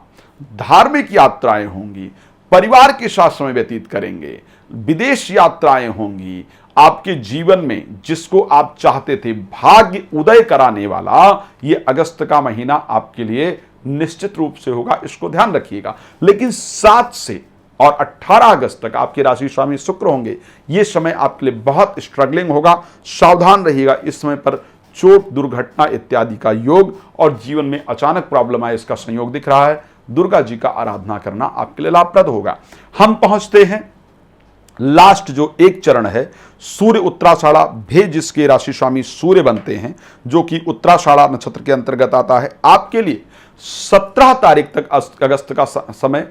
धार्मिक यात्राएं होंगी, परिवार के साथ समय व्यतीत करेंगे, विदेश यात्राएं होंगी। आपके जीवन में जिसको आप चाहते थे, भाग्य उदय कराने वाला ये अगस्त का महीना आपके लिए निश्चित रूप से होगा, इसको ध्यान रखिएगा। लेकिन 7 से और 18 अगस्त तक आपके राशि स्वामी शुक्र होंगे। ये समय आपके लिए बहुत स्ट्रगलिंग होगा, सावधान रहिएगा। इस समय पर चोट, दुर्घटना इत्यादि का योग और जीवन में अचानक प्रॉब्लम आए, इसका संयोग दिख रहा है। दुर्गा जी का आराधना करना आपके लिए लाभप्रद होगा। हम पहुंचते हैं लास्ट जो एक चरण है, सूर्य उत्तराषाढ़ा भेद, जिसके राशि स्वामी सूर्य बनते हैं, जो कि उत्तराषाढ़ा नक्षत्र के अंतर्गत आता है। आपके लिए 17 तारीख तक अगस्त का समय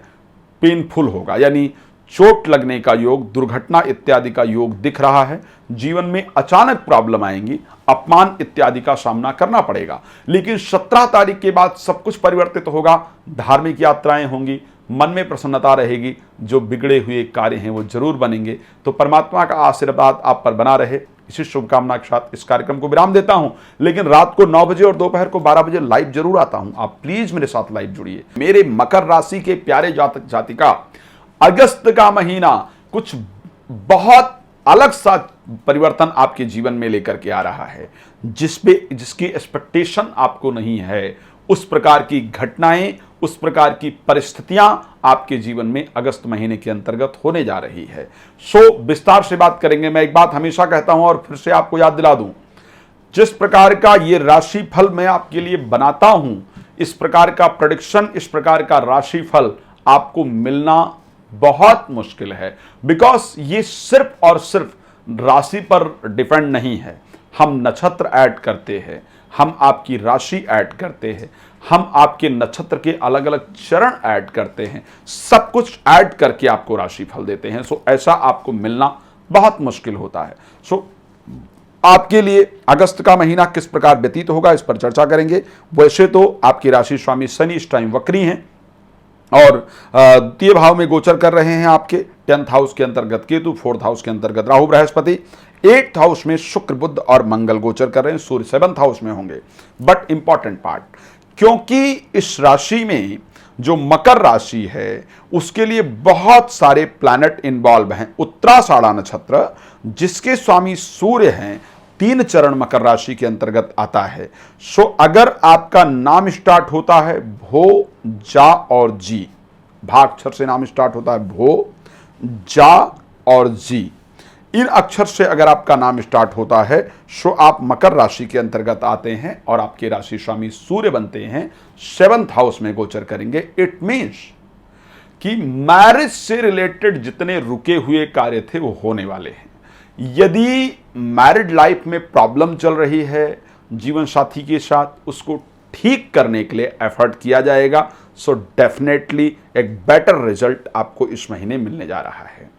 पेनफुल होगा, यानी चोट लगने का योग, दुर्घटना इत्यादि का योग दिख रहा है। जीवन में अचानक प्रॉब्लम आएंगी, अपमान इत्यादि का सामना करना पड़ेगा। लेकिन 17 तारीख के बाद सब कुछ परिवर्तित होगा। धार्मिक यात्राएं होंगी, मन में प्रसन्नता रहेगी, जो बिगड़े हुए कार्य हैं वो जरूर बनेंगे। तो परमात्मा का आशीर्वाद आप पर बना रहे, इसी शुभकामना के साथ इस कार्यक्रम को विराम देता हूं। लेकिन रात को 9 बजे और दोपहर को 12 बजे लाइव जरूर आता हूं। आप प्लीज मेरे साथ लाइव जुड़िए। मेरे मकर राशि के प्यारे जातक जातिका, अगस्त का महीना कुछ बहुत अलग सा परिवर्तन आपके जीवन में लेकर के आ रहा है, जिसकी एक्सपेक्टेशन आपको नहीं है। उस प्रकार की घटनाएं, उस प्रकार की परिस्थितियां आपके जीवन में अगस्त महीने के अंतर्गत होने जा रही है। सो विस्तार से बात करेंगे। मैं एक बात हमेशा कहता हूं और फिर से आपको याद दिला दूं, जिस प्रकार का ये राशि फल मैं आपके लिए बनाता हूं, इस प्रकार का प्रेडिक्शन, इस प्रकार का राशि फल आपको मिलना बहुत मुश्किल है। बिकॉज ये सिर्फ और सिर्फ राशि पर डिपेंड नहीं है। हम नक्षत्र ऐड करते हैं, हम आपकी राशि ऐड करते हैं, हम आपके नक्षत्र के अलग अलग चरण ऐड करते हैं, सब कुछ ऐड करके आपको राशि फल देते हैं। सो ऐसा आपको मिलना बहुत मुश्किल होता है। सो आपके लिए अगस्त का महीना किस प्रकार व्यतीत होगा, इस पर चर्चा करेंगे। वैसे तो आपकी राशि स्वामी शनि इस टाइम वक्री हैं और द्वितीय भाव में गोचर कर रहे हैं। आपके 10th हाउस के अंतर्गत केतु, 4th हाउस के अंतर्गत राहु बृहस्पति, 8th हाउस में शुक्र बुध और मंगल गोचर कर रहे हैं। सूर्य 7th हाउस में होंगे। बट इंपॉर्टेंट पार्ट, क्योंकि इस राशि में जो मकर राशि है उसके लिए बहुत सारे प्लैनेट इन्वॉल्व हैं। उत्तराषाढ़ा नक्षत्र जिसके स्वामी सूर्य हैं 3 चरण मकर राशि के अंतर्गत आता है। सो अगर आपका नाम स्टार्ट होता है भो, जा और जी, भा अक्षर से नाम स्टार्ट होता है, भो, जा और जी, इन अक्षर से अगर आपका नाम स्टार्ट होता है सो आप मकर राशि के अंतर्गत आते हैं और आपके राशि स्वामी सूर्य बनते हैं, 7th हाउस में गोचर करेंगे। इट मीन्स कि मैरिज से रिलेटेड जितने रुके हुए कार्य थे वो होने वाले हैं। यदि मैरिड लाइफ में प्रॉब्लम चल रही है जीवन साथी के साथ, उसको ठीक करने के लिए एफर्ट किया जाएगा। सो डेफिनेटली एक बेटर रिजल्ट आपको इस महीने मिलने जा रहा है।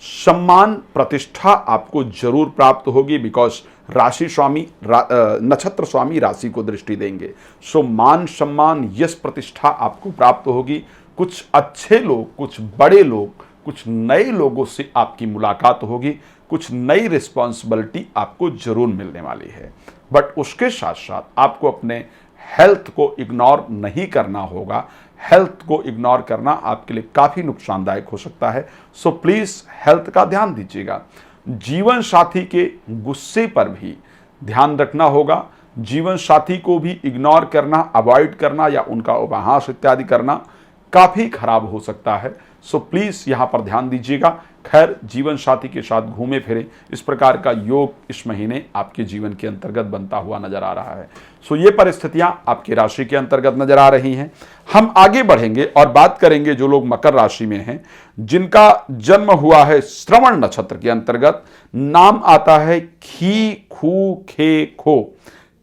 सम्मान प्रतिष्ठा आपको जरूर प्राप्त होगी, बिकॉज राशि स्वामी नक्षत्र स्वामी राशि को दृष्टि देंगे। सो मान सम्मान यश प्रतिष्ठा आपको प्राप्त होगी। कुछ अच्छे लोग, कुछ बड़े लोग, कुछ नए लोगों से आपकी मुलाकात होगी, कुछ नई रिस्पॉन्सिबिलिटी आपको जरूर मिलने वाली है। बट उसके साथ साथ आपको अपने हेल्थ को इग्नोर नहीं करना होगा। हेल्थ को इग्नोर करना आपके लिए काफ़ी नुकसानदायक हो सकता है। सो प्लीज़ हेल्थ का ध्यान दीजिएगा। जीवन साथी के गुस्से पर भी ध्यान रखना होगा। जीवन साथी को भी इग्नोर करना, अवॉइड करना या उनका उपहास इत्यादि करना काफ़ी खराब हो सकता है। सो प्लीज़ यहाँ पर ध्यान दीजिएगा। खैर, जीवन साथी के साथ घूमे फिरे इस प्रकार का योग इस महीने आपके जीवन के अंतर्गत बनता हुआ नजर आ रहा है। सो ये परिस्थितियां आपकी राशि के अंतर्गत नजर आ रही हैं। हम आगे बढ़ेंगे और बात करेंगे जो लोग मकर राशि में हैं, जिनका जन्म हुआ है श्रवण नक्षत्र के अंतर्गत। नाम आता है खी खू खे खो,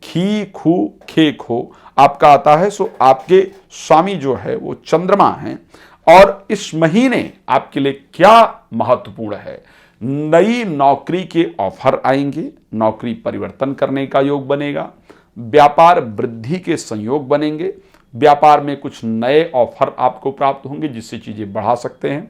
खी खू खे खो आपका आता है। सो आपके स्वामी जो है वो चंद्रमा हैं। और इस महीने आपके लिए क्या महत्वपूर्ण है, नई नौकरी के ऑफर आएंगे, नौकरी परिवर्तन करने का योग बनेगा, व्यापार वृद्धि के संयोग बनेंगे, व्यापार में कुछ नए ऑफर आपको प्राप्त होंगे जिससे चीजें बढ़ा सकते हैं,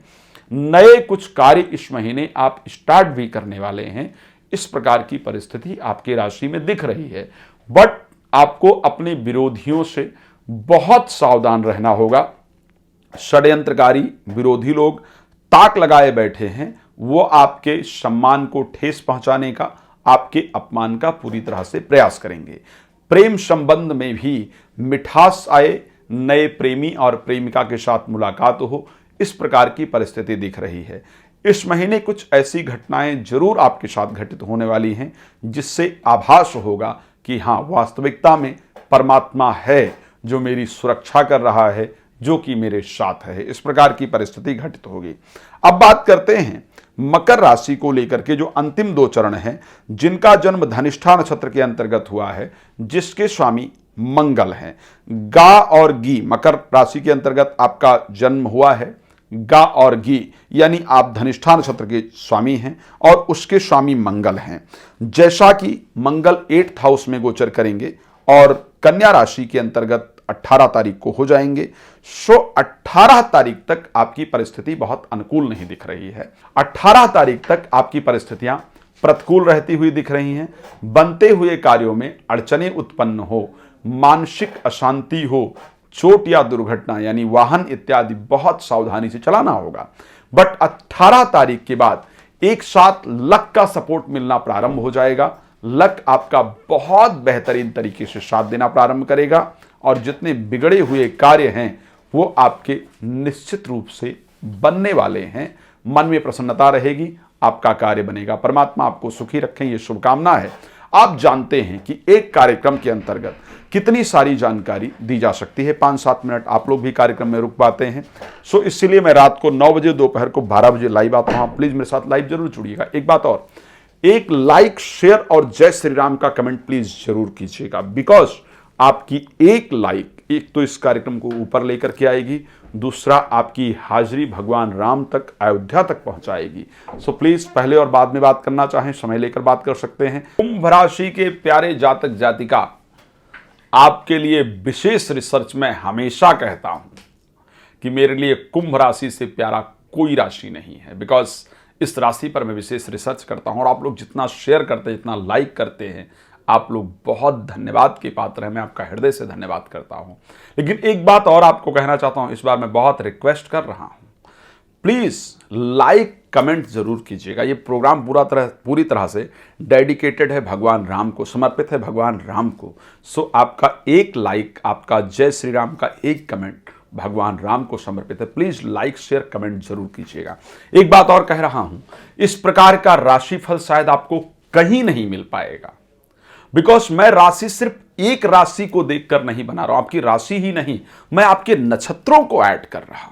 नए कुछ कार्य इस महीने आप स्टार्ट भी करने वाले हैं। इस प्रकार की परिस्थिति आपकी राशि में दिख रही है। बट आपको अपने विरोधियों से बहुत सावधान रहना होगा। षड्यंत्रकारी विरोधी लोग ताक लगाए बैठे हैं, वो आपके सम्मान को ठेस पहुंचाने का, आपके अपमान का पूरी तरह से प्रयास करेंगे। प्रेम संबंध में भी मिठास आए, नए प्रेमी और प्रेमिका के साथ मुलाकात हो, इस प्रकार की परिस्थिति दिख रही है। इस महीने कुछ ऐसी घटनाएं जरूर आपके साथ घटित होने वाली हैं जिससे आभास होगा कि हाँ, वास्तविकता में परमात्मा है जो मेरी सुरक्षा कर रहा है, जो कि मेरे साथ है। इस प्रकार की परिस्थिति घटित होगी। अब बात करते हैं मकर राशि को लेकर के जो अंतिम 2 चरण हैं, जिनका जन्म धनिष्ठा नक्षत्र के अंतर्गत हुआ है, जिसके स्वामी मंगल हैं। गा और गी मकर राशि के अंतर्गत आपका जन्म हुआ है। गा और गी यानी आप धनिष्ठा नक्षत्र के स्वामी हैं और उसके स्वामी मंगल हैं। जैसा कि मंगल 8th हाउस में गोचर करेंगे और कन्या राशि के अंतर्गत 18 तारीख को हो जाएंगे। सो 18 तारीख तक आपकी परिस्थिति बहुत अनुकूल नहीं दिख रही है। 18 तारीख तक आपकी परिस्थितियां प्रतिकूल रहती हुई दिख रही हैं। बनते हुए कार्यों में अड़चनें उत्पन्न हो, मानसिक अशांति हो, चोट या दुर्घटना यानी वाहन इत्यादि बहुत सावधानी से चलाना होगा। बट 18 तारीख के बाद एक साथ लक का सपोर्ट मिलना प्रारंभ हो जाएगा। लक आपका बहुत बेहतरीन तरीके से साथ देना प्रारंभ करेगा और जितने बिगड़े हुए कार्य हैं वो आपके निश्चित रूप से बनने वाले हैं। मन में प्रसन्नता रहेगी, आपका कार्य बनेगा। परमात्मा आपको सुखी रखें, ये शुभकामना है। आप जानते हैं कि एक कार्यक्रम के अंतर्गत कितनी सारी जानकारी दी जा सकती है। 5-7 मिनट आप लोग भी कार्यक्रम में रुक पाते हैं। सो इसलिए मैं रात को 9 बजे, दोपहर को 12 बजे लाइव आता हूं। प्लीज मेरे साथ लाइव जरूर जुड़िएगा। एक बात और, एक लाइक, शेयर और जय श्री राम का कमेंट प्लीज जरूर कीजिएगा, बिकॉज आपकी एक लाइक एक तो इस कार्यक्रम को ऊपर लेकर के आएगी, दूसरा आपकी हाजिरी भगवान राम तक, अयोध्या तक पहुंचाएगी। सो प्लीज पहले और बाद में बात करना चाहें समय लेकर बात कर सकते हैं। कुंभ राशि के प्यारे जातक जातिका, आपके लिए विशेष रिसर्च मैं हमेशा कहता हूं कि मेरे लिए कुंभ राशि से प्यारा कोई राशि नहीं है, बिकॉज इस राशि पर मैं विशेष रिसर्च करता हूं और आप लोग जितना शेयर करते हैं, जितना लाइक करते हैं, आप लोग बहुत धन्यवाद के पात्र हैं, मैं आपका हृदय से धन्यवाद करता हूं। लेकिन एक बात और आपको कहना चाहता हूं, इस बार मैं बहुत रिक्वेस्ट कर रहा हूं, प्लीज लाइक कमेंट जरूर कीजिएगा। ये प्रोग्राम पूरी तरह से डेडिकेटेड है भगवान राम को, समर्पित है भगवान राम को। सो आपका एक लाइक, आपका जय श्री राम का एक कमेंट भगवान राम को समर्पित है। प्लीज लाइक शेयर कमेंट जरूर कीजिएगा। एक बात और कह रहा हूं, इस प्रकार का राशिफल शायद आपको कहीं नहीं मिल पाएगा, बिकॉज मैं राशि सिर्फ एक राशि को देखकर नहीं बना रहा हूं, आपकी राशि ही नहीं, मैं आपके नक्षत्रों को ऐड कर रहा हूं।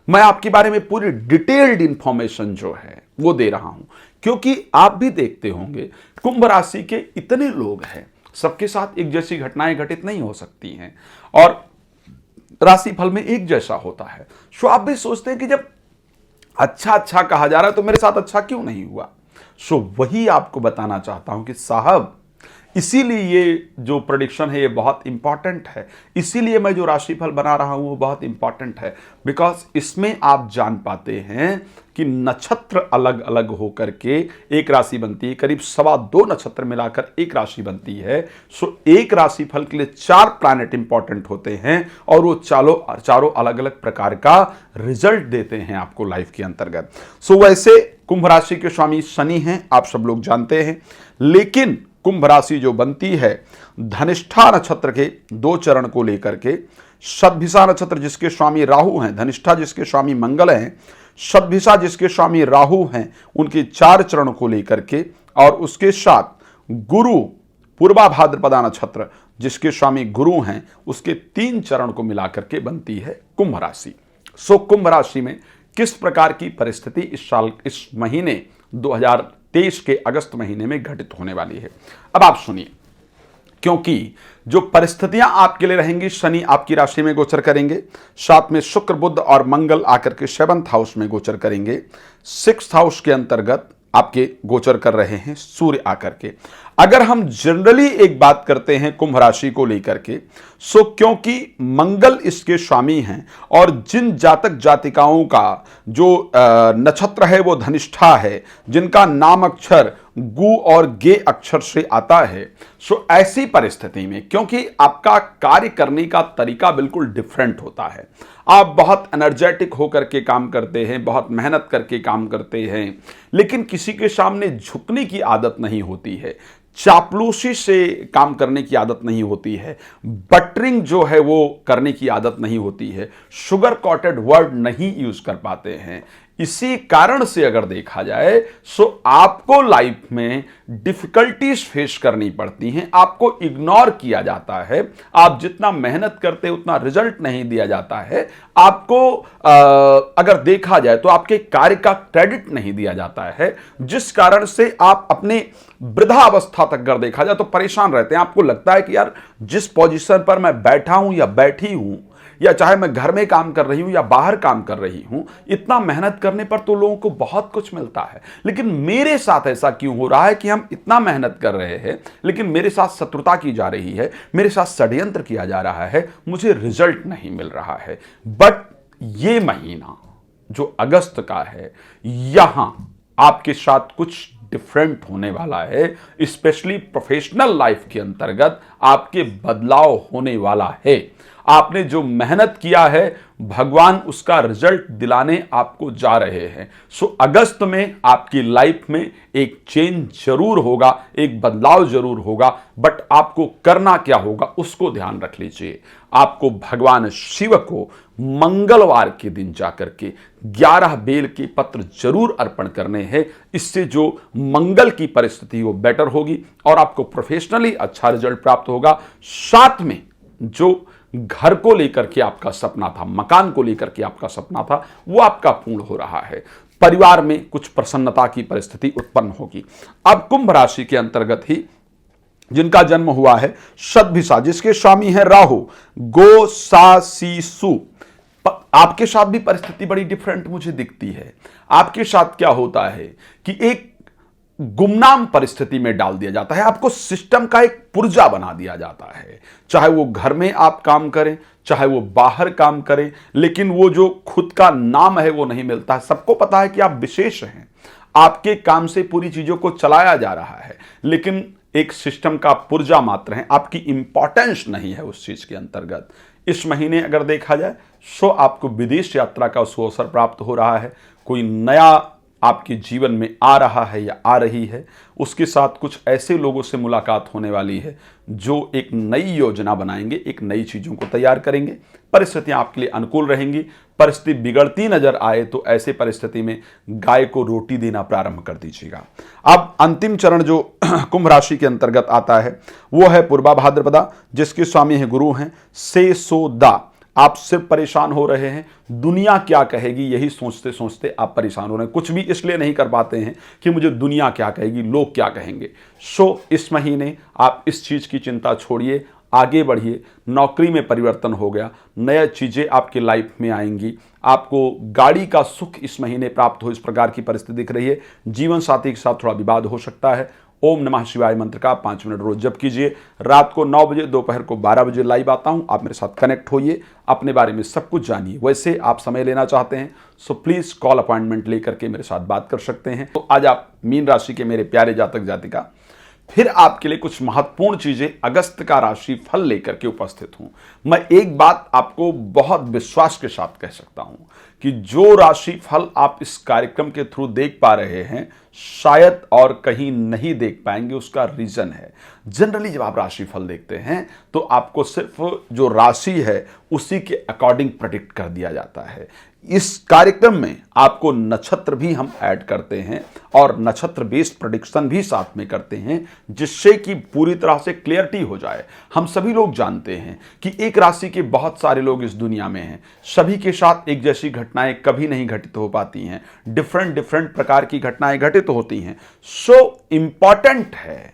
मैं आपके बारे में पूरी डिटेल्ड इंफॉर्मेशन जो है वो दे रहा हूं, क्योंकि आप भी देखते होंगे कुंभ राशि के इतने लोग हैं, सबके साथ एक जैसी घटनाएं घटित नहीं हो सकती हैं और राशिफल में एक जैसा होता है। सो आप भी सोचते हैं कि जब अच्छा अच्छा कहा जा रहा है तो मेरे साथ अच्छा क्यों नहीं हुआ। सो वही आपको बताना चाहता हूं कि साहब, इसीलिए ये जो प्रेडिक्शन है ये बहुत इंपॉर्टेंट है, इसीलिए मैं जो राशिफल बना रहा हूं वो बहुत इंपॉर्टेंट है, बिकॉज इसमें आप जान पाते हैं कि नक्षत्र अलग अलग होकर के एक राशि बनती है, करीब 2.25 नक्षत्र मिलाकर एक राशि बनती है। सो एक राशिफल के लिए 4 प्लैनेट इंपॉर्टेंट होते हैं और वो चारों अलग अलग प्रकार का रिजल्ट देते हैं आपको लाइफ के अंतर्गत। सो वैसे कुंभ राशि के स्वामी शनि हैं, आप सब लोग जानते हैं, लेकिन कुंभ राशि जो बनती है धनिष्ठा नक्षत्र के 2 चरण को लेकर के, शतभिषा नक्षत्र जिसके स्वामी राहु हैं, धनिष्ठा जिसके स्वामी मंगल हैं, शतभिषा जिसके स्वामी राहु हैं, उनके 4 चरण को लेकर के, और उसके साथ गुरु पूर्वा भाद्रपदा नक्षत्र जिसके स्वामी गुरु हैं, उसके 3 चरण को मिलाकर के बनती है कुंभ राशि। सो कुंभ राशि में किस प्रकार की परिस्थिति इस महीने 2023 के अगस्त महीने में घटित होने वाली है, अब आप सुनिए। क्योंकि जो परिस्थितियां आपके लिए रहेंगी, शनि आपकी राशि में गोचर करेंगे, साथ में शुक्र बुध और मंगल आकर के 7th हाउस में गोचर करेंगे, 6th हाउस के अंतर्गत आपके गोचर कर रहे हैं सूर्य आकर के। अगर हम जनरली एक बात करते हैं कुंभ राशि को लेकर के, सो क्योंकि मंगल इसके स्वामी हैं और जिन जातक जातिकाओं का जो नक्षत्र है वो धनिष्ठा है, जिनका नाम अक्षर गु और गे अक्षर से आता है, सो ऐसी परिस्थिति में क्योंकि आपका कार्य करने का तरीका बिल्कुल डिफरेंट होता है, आप बहुत एनर्जेटिक होकर के काम करते हैं, बहुत मेहनत करके काम करते हैं, लेकिन किसी के सामने झुकने की आदत नहीं होती है, चापलूसी से काम करने की आदत नहीं होती है, बटरिंग जो है वो करने की आदत नहीं होती है, शुगर कोटेड वर्ड नहीं यूज कर पाते हैं। इसी कारण से अगर देखा जाए सो आपको लाइफ में डिफिकल्टीज फेस करनी पड़ती हैं, आपको इग्नोर किया जाता है, आप जितना मेहनत करते हैं उतना रिजल्ट नहीं दिया जाता है, आपको अगर देखा जाए तो आपके कार्य का क्रेडिट नहीं दिया जाता है, जिस कारण से आप अपने वृद्धावस्था तक अगर देखा जाए तो परेशान रहते हैं। आपको लगता है कि यार जिस पोजीशन पर मैं बैठा हूं या बैठी हूं, या चाहे मैं घर में काम कर रही हूं या बाहर काम कर रही हूं, इतना मेहनत करने पर तो लोगों को बहुत कुछ मिलता है, लेकिन मेरे साथ ऐसा क्यों हो रहा है कि हम इतना मेहनत कर रहे हैं लेकिन मेरे साथ शत्रुता की जा रही है, मेरे साथ षड्यंत्र किया जा रहा है, मुझे रिजल्ट नहीं मिल रहा है। बट ये महीना जो अगस्त का है, यहां आपके साथ कुछ डिफरेंट होने वाला है, स्पेशली प्रोफेशनल लाइफ के अंतर्गत आपके बदलाव होने वाला है। आपने जो मेहनत किया है भगवान उसका रिजल्ट दिलाने आपको जा रहे हैं। सो अगस्त में आपकी लाइफ में एक चेंज जरूर होगा, एक बदलाव जरूर होगा, बट आपको करना क्या होगा उसको ध्यान रख लीजिए। आपको भगवान शिव को मंगलवार के दिन जाकर के 11 बेल के पत्र जरूर अर्पण करने हैं। इससे जो मंगल की परिस्थिति वो बेटर होगी और आपको प्रोफेशनली अच्छा रिजल्ट प्राप्त होगा। साथ में जो घर को लेकर के आपका सपना था, मकान को लेकर के आपका सपना था, वो आपका पूर्ण हो रहा है। परिवार में कुछ प्रसन्नता की परिस्थिति उत्पन्न होगी। अब कुंभ राशि के अंतर्गत ही जिनका जन्म हुआ है शतभिषा जिसके स्वामी है राहु, गो सा सी सु, आपके साथ भी परिस्थिति बड़ी डिफरेंट मुझे दिखती है। आपके साथ क्या होता है कि एक गुमनाम परिस्थिति में डाल दिया जाता है, आपको सिस्टम का एक पुर्जा बना दिया जाता है, चाहे वो घर में आप काम करें चाहे वो बाहर काम करें, लेकिन वो जो खुद का नाम है वो नहीं मिलता है। सबको पता है कि आप विशेष हैं, आपके काम से पूरी चीजों को चलाया जा रहा है, लेकिन एक सिस्टम का पुर्जा मात्र हैं, आपकी इंपॉर्टेंस नहीं है उस चीज के अंतर्गत। इस महीने अगर देखा जाए सो आपको विदेश यात्रा का सुअवसर प्राप्त हो रहा है, कोई नया आपके जीवन में आ रहा है या आ रही है, उसके साथ कुछ ऐसे लोगों से मुलाकात होने वाली है जो एक नई योजना बनाएंगे, एक नई चीज़ों को तैयार करेंगे। परिस्थितियां आपके लिए अनुकूल रहेंगी। परिस्थिति बिगड़ती नजर आए तो ऐसे परिस्थिति में गाय को रोटी देना प्रारंभ कर दीजिएगा। अब अंतिम चरण जो कुंभ राशि के अंतर्गत आता है वो है पूर्वा भाद्रपदा, जिसके स्वामी है गुरु हैं। से सो दा आप सिर्फ परेशान हो रहे हैं, दुनिया क्या कहेगी यही सोचते सोचते आप परेशान हो रहे हैं। कुछ भी इसलिए नहीं कर पाते हैं कि मुझे दुनिया क्या कहेगी, लोग क्या कहेंगे। सो इस महीने आप इस चीज की चिंता छोड़िए, आगे बढ़िए। नौकरी में परिवर्तन हो गया, नया चीजें आपकी लाइफ में आएंगी, आपको गाड़ी का सुख इस महीने प्राप्त हो, इस प्रकार की परिस्थिति दिख रही है। जीवन साथी के साथ थोड़ा विवाद हो सकता है। ओम नमः शिवाय मंत्र का 5 मिनट रोज जप कीजिए। रात को 9 बजे, दोपहर को 12 बजे लाइव आता हूं, आप मेरे साथ कनेक्ट होइए, अपने बारे में सब कुछ जानिए। वैसे आप समय लेना चाहते हैं सो प्लीज कॉल अपॉइंटमेंट लेकर के मेरे साथ बात कर सकते हैं। तो आज आप मीन राशि के मेरे प्यारे जातक जातिका, फिर आपके लिए कुछ महत्वपूर्ण चीजें अगस्त का राशि फल लेकर के उपस्थित हूं। मैं एक बात आपको बहुत विश्वास के साथ कह सकता हूं कि जो राशि फल आप इस कार्यक्रम के थ्रू देख पा रहे हैं शायद और कहीं नहीं देख पाएंगे। उसका रीजन है, जनरली जब आप राशि फल देखते हैं तो आपको सिर्फ जो राशि है उसी के अकॉर्डिंग प्रेडिक्ट कर दिया जाता है। इस कार्यक्रम में आपको नक्षत्र भी हम ऐड करते हैं और नक्षत्र बेस्ड प्रेडिक्शन भी साथ में करते हैं, जिससे कि पूरी तरह से क्लियरिटी हो जाए। हम सभी लोग जानते हैं कि एक राशि के बहुत सारे लोग इस दुनिया में हैं, सभी के साथ एक जैसी घटनाएं कभी नहीं घटित हो पाती हैं, डिफरेंट प्रकार की घटनाएं घटित होती हैं। सो इंपॉर्टेंट है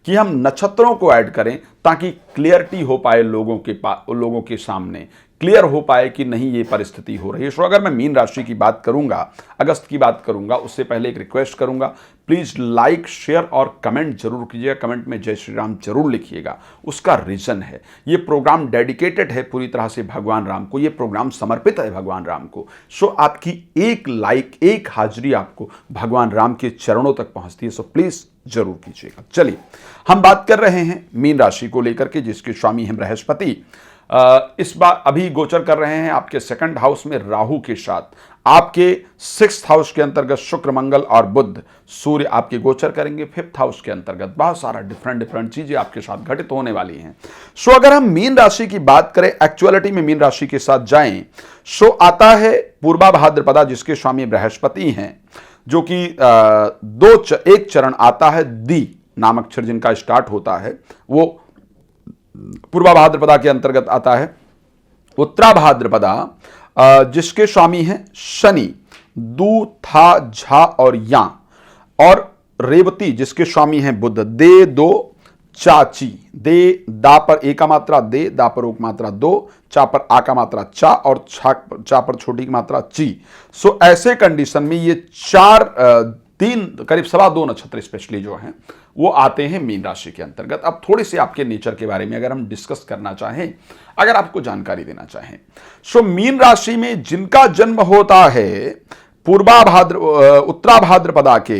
कि हम नक्षत्रों को ऐड करें ताकि क्लियरिटी हो पाए लोगों के सामने, क्लियर हो पाए कि नहीं ये परिस्थिति हो रही है। सो अगर मैं मीन राशि की बात करूंगा, अगस्त की बात करूंगा, उससे पहले एक रिक्वेस्ट करूंगा, प्लीज लाइक शेयर और कमेंट जरूर कीजिएगा। कमेंट में जय श्री राम जरूर लिखिएगा। उसका रीजन है, ये प्रोग्राम डेडिकेटेड है पूरी तरह से भगवान राम को, ये प्रोग्राम समर्पित है भगवान राम को। सो आपकी एक लाइक, एक हाजिरी आपको भगवान राम के चरणों तक पहुंचती है। सो प्लीज जरूर कीजिएगा। चलिए हम बात कर रहे हैं मीन राशि को लेकर के, जिसके स्वामी हैं बृहस्पति। इस बार अभी गोचर कर रहे हैं आपके 2nd हाउस में राहु के साथ, आपके 6th हाउस के अंतर्गत शुक्र, मंगल और बुध, सूर्य आपके गोचर करेंगे 5th हाउस के अंतर्गत। बहुत सारा डिफरेंट चीजें आपके साथ घटित होने वाली हैं। सो अगर हम मीन राशि की बात करें, एक्चुअलिटी में मीन राशि के साथ जाएं, सो आता है पूर्वा भाद्रपदा, जिसके स्वामी बृहस्पति हैं, जो कि एक चरण आता है दी नाम अक्षर जिनका स्टार्ट होता है, वो पूर्वा भाद्रपदा के अंतर्गत आता है। उत्तरा भाद्रपदा जिसके स्वामी हैं शनि, दू, था, झा और या, और रेवती जिसके स्वामी हैं बुध, दे, दो, चाची, दे दा पर ए का मात्रा दे, दा पर ओ की मात्रा दो, चा पर आ का मात्रा चा और चा पर छोटी की मात्रा ची। सो ऐसे कंडीशन में ये 3 करीब 2.25 नक्षत्र स्पेशली जो हैं वो आते हैं मीन राशि के अंतर्गत। अब थोड़ी सी आपके नेचर के बारे में अगर हम डिस्कस करना चाहें, अगर आपको जानकारी देना चाहें, सो मीन राशि में जिनका जन्म होता है उत्तरा भाद्रपदा के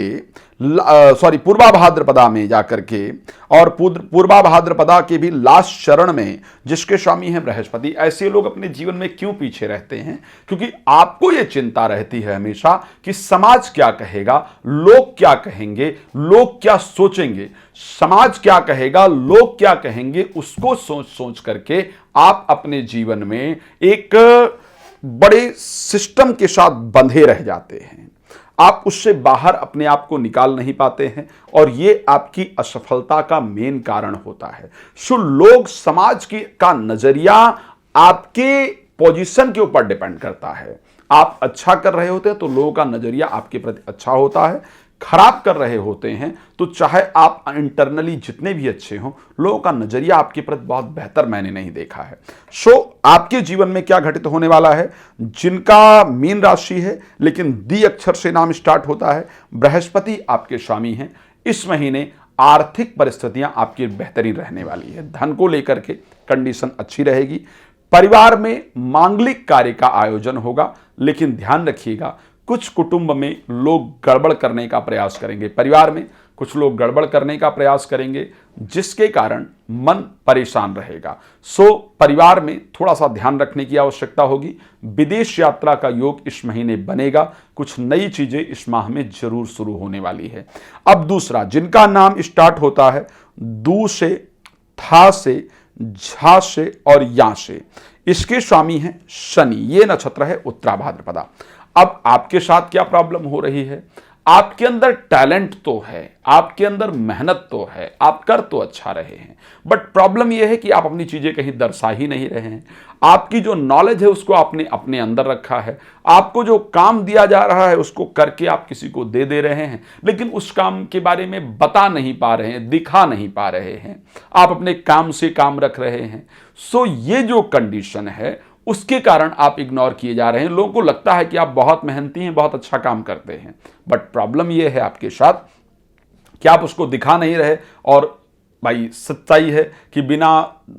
पूर्वा भाद्रपदा में जाकर के, और पूर्वा भाद्रपदा के भी लास्ट चरण में जिसके स्वामी हैं बृहस्पति, ऐसे लोग अपने जीवन में क्यों पीछे रहते हैं? क्योंकि आपको यह चिंता रहती है हमेशा कि समाज क्या कहेगा, लोग क्या कहेंगे, लोग क्या सोचेंगे। समाज क्या कहेगा, लोग क्या कहेंगे, उसको सोच सोच करके आप अपने जीवन में एक बड़े सिस्टम के साथ बंधे रह जाते हैं। आप उससे बाहर अपने आप को निकाल नहीं पाते हैं और ये आपकी असफलता का मेन कारण होता है। सो लोग, समाज का नजरिया आपके पोजीशन के ऊपर डिपेंड करता है। आप अच्छा कर रहे होते हैं तो लोगों का नजरिया आपके प्रति अच्छा होता है, खराब कर रहे होते हैं तो चाहे आप इंटरनली जितने भी अच्छे हों, लोगों का नजरिया आपके प्रति बहुत बेहतर मैंने नहीं देखा है। सो आपके जीवन में क्या घटित होने वाला है? जिनका मीन राशि है लेकिन दी अक्षर से नाम स्टार्ट होता है, बृहस्पति आपके स्वामी हैं, इस महीने आर्थिक परिस्थितियां आपकी बेहतरीन रहने वाली है। धन को लेकर के कंडीशन अच्छी रहेगी। परिवार में मांगलिक कार्य का आयोजन होगा, लेकिन ध्यान रखिएगा कुछ कुटुंब में लोग गड़बड़ करने का प्रयास करेंगे। परिवार में कुछ लोग गड़बड़ करने का प्रयास करेंगे, जिसके कारण मन परेशान रहेगा। सो परिवार में थोड़ा सा ध्यान रखने की आवश्यकता होगी। विदेश यात्रा का योग इस महीने बनेगा। कुछ नई चीजें इस माह में जरूर शुरू होने वाली है। अब दूसरा, जिनका नाम स्टार्ट होता है दू से, था से, झा से और या से, इसके स्वामी हैं शनि। ये नक्षत्र है उत्तरा भाद्रपदा। अब आपके साथ क्या प्रॉब्लम हो रही है? आपके अंदर टैलेंट तो है, आपके अंदर मेहनत तो है, आप कर तो अच्छा रहे हैं, बट प्रॉब्लम यह है कि आप अपनी चीजें कहीं दर्शा ही नहीं रहे हैं। आपकी जो नॉलेज है उसको आपने अपने अंदर रखा है। आपको जो काम दिया जा रहा है उसको करके आप किसी को दे रहे हैं, लेकिन उस काम के बारे में बता नहीं पा रहे हैं, दिखा नहीं पा रहे हैं। आप अपने काम से काम रख रहे हैं। सो ये जो कंडीशन है उसके कारण आप इग्नोर किए जा रहे हैं। लोगों को लगता है कि आप बहुत मेहनती हैं, बहुत अच्छा काम करते हैं, बट प्रॉब्लम यह है आपके साथ कि आप उसको दिखा नहीं रहे। और भाई सच्चाई है कि बिना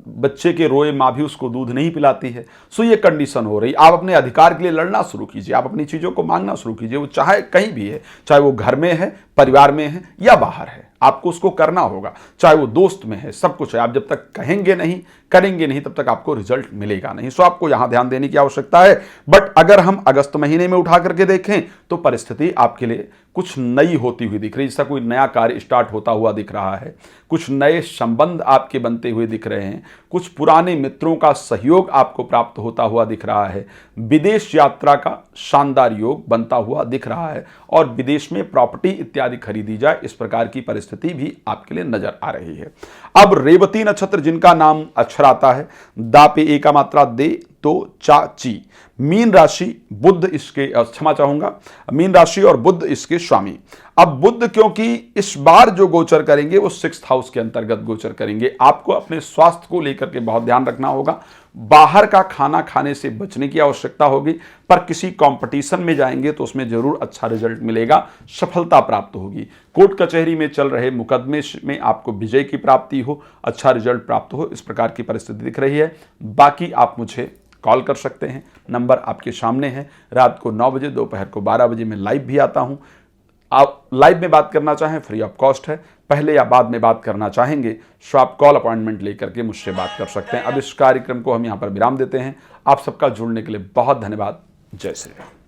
बच्चे के रोए माँ भी उसको दूध नहीं पिलाती है। सो ये कंडीशन हो रही। आप अपने अधिकार के लिए लड़ना शुरू कीजिए, आप अपनी चीज़ों को मांगना शुरू कीजिए। वो चाहे कहीं भी है, चाहे वो घर में है, परिवार में है या बाहर है, आपको उसको करना होगा। चाहे वो दोस्त में है, सब कुछ है। आप जब तक कहेंगे नहीं, करेंगे नहीं, तब तक आपको रिजल्ट मिलेगा नहीं। सो आपको यहां ध्यान देने की आवश्यकता है। बट अगर हम अगस्त महीने में उठा करके देखें तो परिस्थिति आपके लिए कुछ नई होती हुई दिख रही है। जैसा कोई नया कार्य स्टार्ट होता हुआ दिख रहा है, कुछ नए संबंध आपके बनते हुए दिख रहे हैं, कुछ पुराने मित्रों का सहयोग आपको प्राप्त होता हुआ दिख रहा है, विदेश यात्रा का शानदार योग बनता हुआ दिख रहा है और विदेश में प्रॉपर्टी इत्यादि खरीदी जाए, इस प्रकार की परिस्थिति भी आपके लिए नजर आ रही है। अब रेवती नक्षत्र, जिनका नाम अक्षर आता है दा पे ए का मात्रा दे तो चा ची, मीन राशि बुध इसके, क्षमा चाहूंगा, मीन राशि और बुध इसके स्वामी। अब बुध क्योंकि इस बार जो गोचर करेंगे वो 6th हाउस के अंतर्गत गोचर करेंगे। आपको अपने स्वास्थ्य को लेकर के बहुत ध्यान रखना होगा। बाहर का खाना खाने से बचने की आवश्यकता होगी, पर किसी कंपटीशन में जाएंगे तो उसमें जरूर अच्छा रिजल्ट मिलेगा, सफलता प्राप्त होगी। कोर्ट कचहरी में चल रहे मुकदमे में आपको विजय की प्राप्ति हो, अच्छा रिजल्ट प्राप्त हो, इस प्रकार की परिस्थिति दिख रही है। बाकी आप मुझे कॉल कर सकते हैं, नंबर आपके सामने है। रात को 9 बजे, दोपहर को 12 बजे मैं लाइव भी आता हूं। आप लाइव में बात करना चाहें, फ्री ऑफ कॉस्ट है। पहले या बाद में बात करना चाहेंगे तो आप कॉल अपॉइंटमेंट लेकर के मुझसे बात कर सकते हैं। अब इस कार्यक्रम को हम यहां पर विराम देते हैं। आप सबका जुड़ने के लिए बहुत धन्यवाद। जय श्री राम।